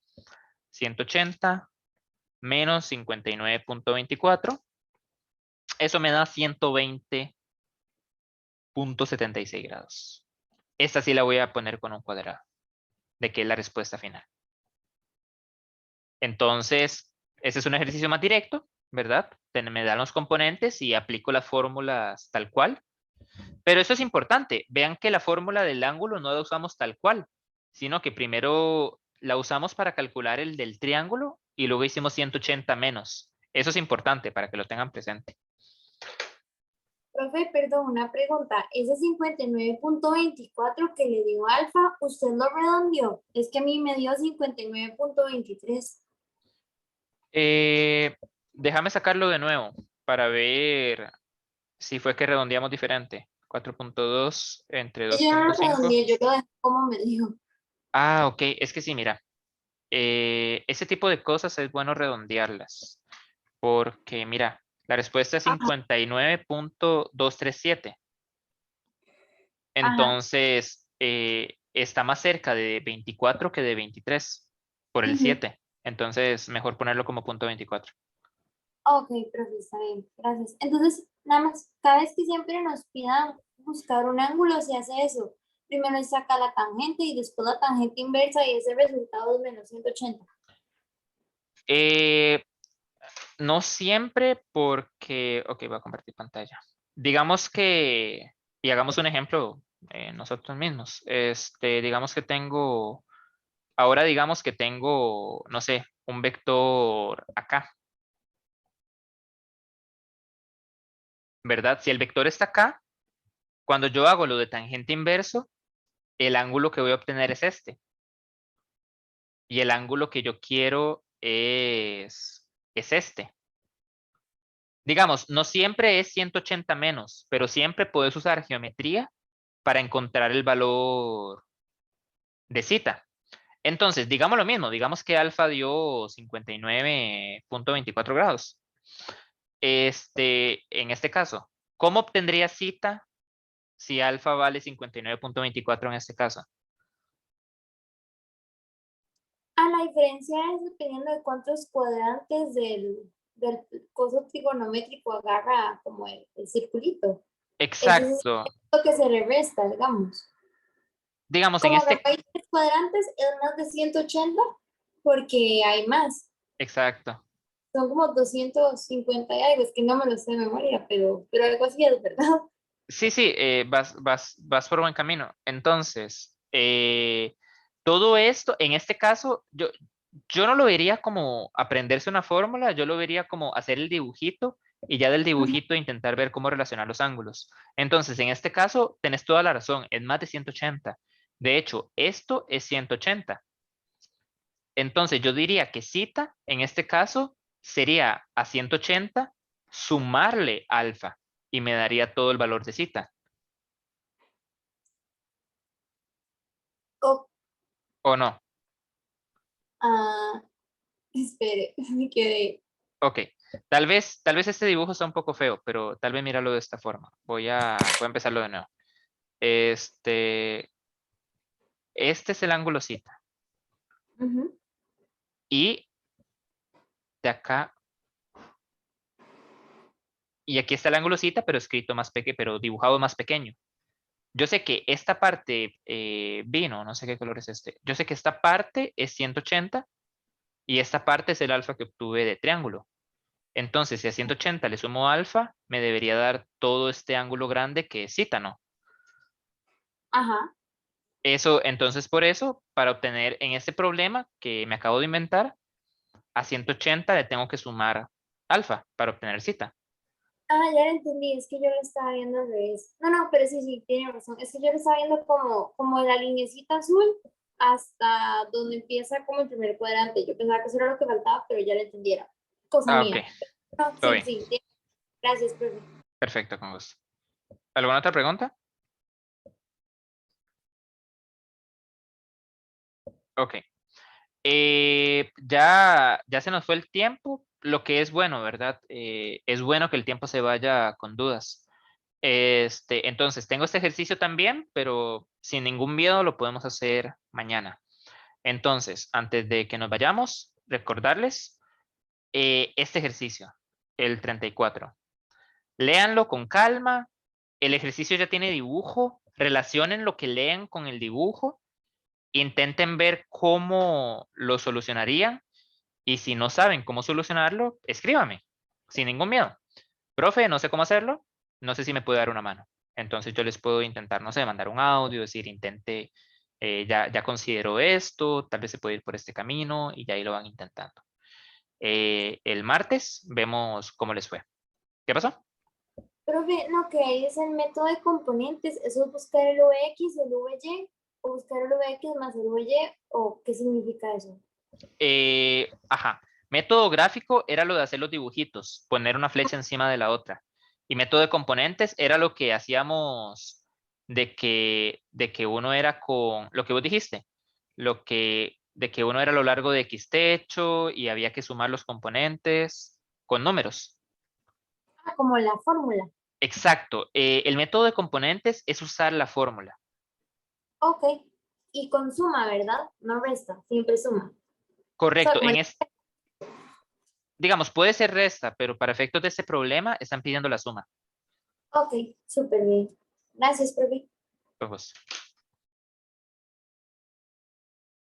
180 menos 59.24. Eso me da 120.76 grados. Esta sí la voy a poner con un cuadrado, de que es la respuesta final. Entonces, ese es un ejercicio más directo, ¿verdad? Me dan los componentes y aplico las fórmulas tal cual. Pero eso es importante. Vean que la fórmula del ángulo no la usamos tal cual, sino que primero la usamos para calcular el del triángulo y luego hicimos 180 menos. Eso es importante para que lo tengan presente. Profe, perdón, una pregunta. Ese 59.24 que le dio alfa, ¿usted lo redondeó? Es que a mí me dio 59.23. Déjame sacarlo de nuevo para ver si fue que redondeamos diferente. 4.2 entre Yo no lo 2.5. redondeé, yo lo dejé como me dijo. Ah, ok. Es que sí, mira. Ese tipo de cosas es bueno redondearlas. Porque, mira, la respuesta es Ajá, 59.237. ajá. Entonces, está más cerca de 24 que de 23 por el Ujú. 7. Entonces, mejor ponerlo como punto 24. Ok, profe, está bien, gracias. Entonces, nada más, cada vez que siempre nos pidan buscar un ángulo, se hace eso. Primero se saca la tangente y después la tangente inversa y ese resultado es menos 180. Eh, no siempre porque... Ok, voy a compartir pantalla. Digamos que... Y hagamos un ejemplo nosotros mismos. Digamos que tengo... Ahora digamos que tengo, no sé, un vector acá. ¿Verdad? Si el vector está acá, cuando yo hago lo de tangente inverso, el ángulo que voy a obtener es este. Y el ángulo que yo quiero es este. Digamos, no siempre es 180 menos, pero siempre puedes usar geometría para encontrar el valor de zeta. Entonces, digamos lo mismo, digamos que alfa dio 59.24 grados. En este caso, ¿cómo obtendría zeta si alfa vale 59.24 en este caso? Ah, la diferencia es dependiendo de cuántos cuadrantes del coso trigonométrico agarra como el circulito. Entonces, Exacto. es lo que se le resta, digamos. Digamos, en Como este... agarra 3 cuadrantes, es más de 180 porque hay más. Exacto. Son como 250 y algo, es que no me lo sé de memoria, pero algo así es, ¿verdad? Sí, sí, vas por buen camino. Entonces, todo esto, en este caso, yo no lo vería como aprenderse una fórmula, yo lo vería como hacer el dibujito y ya del Ujú. dibujito intentar ver cómo relacionar los ángulos. Entonces, en este caso, tenés toda la razón, es más de 180. De hecho, esto es 180. Entonces, yo diría que zeta, en este caso, sería a 180 sumarle alfa y me daría todo el valor de zeta. Oh, ¿O no? espere, me quedé. Ok. Tal vez este dibujo está un poco feo, pero tal vez míralo de esta forma. Voy a empezarlo de nuevo. Este es el ángulo zeta. Ujú. Y de acá. Y aquí está el ángulo zeta, pero escrito más pequeño, pero dibujado más pequeño. Yo sé que esta parte vino, no sé qué color es este. Yo sé que esta parte es 180 y esta parte es el alfa que obtuve de triángulo. Entonces, si a 180 le sumo alfa, me debería dar todo este ángulo grande que es zeta, ¿no? Ajá. Eso, entonces, por eso, para obtener en este problema que me acabo de inventar, a 180 le tengo que sumar alfa para obtener zeta. Ya lo entendí, es que yo lo estaba viendo al revés. No, no, pero sí, sí, tiene razón. Es que yo lo estaba viendo como la linecita azul hasta donde empieza como el primer cuadrante. Yo pensaba que eso era lo que faltaba, pero ya lo entendiera. Cosa Ah, ok. mía. No, Todo sí, bien. sí. Gracias, profe. Perfecto, con gusto. ¿Alguna otra pregunta? Ok. Ya se nos fue el tiempo, lo que es bueno, ¿verdad? Es bueno que el tiempo se vaya con dudas. Entonces, tengo este ejercicio también, pero sin ningún miedo lo podemos hacer mañana. Entonces, antes de que nos vayamos, recordarles este ejercicio, el 34. Léanlo con calma. El ejercicio ya tiene dibujo. Relacionen lo que leen con el dibujo. Intenten ver cómo lo solucionarían. Y si no saben cómo solucionarlo, escríbame, sin ningún miedo. Profe, no sé cómo hacerlo, no sé si me puede dar una mano. Entonces yo les puedo intentar, no sé, mandar un audio, decir, intente, ya considero esto, tal vez se puede ir por este camino y ya ahí lo van intentando. El martes vemos cómo les fue. ¿Qué pasó? Profe, no, que ahí es el método de componentes. Eso es buscar el VX, el VY, o buscar el VX más el VY, o qué significa eso. Ajá. Método gráfico era lo de hacer los dibujitos, poner una flecha encima de la otra. Y método de componentes era lo que hacíamos de que uno era con, lo que vos dijiste, de que uno era a lo largo de X techo y había que sumar los componentes con números. Como la fórmula. Exacto. El método de componentes es usar la fórmula. Ok. Y con suma, ¿verdad? No resta, siempre suma. O sea, Correcto. como Digamos, puede ser resta, pero para efectos de este problema están pidiendo la suma. ok, súper bien. Gracias, profe. Pues,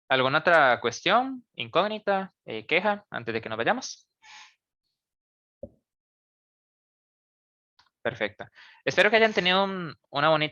¿alguna otra cuestión, incógnita, queja antes de que nos vayamos? Perfecto. Espero que hayan tenido una bonita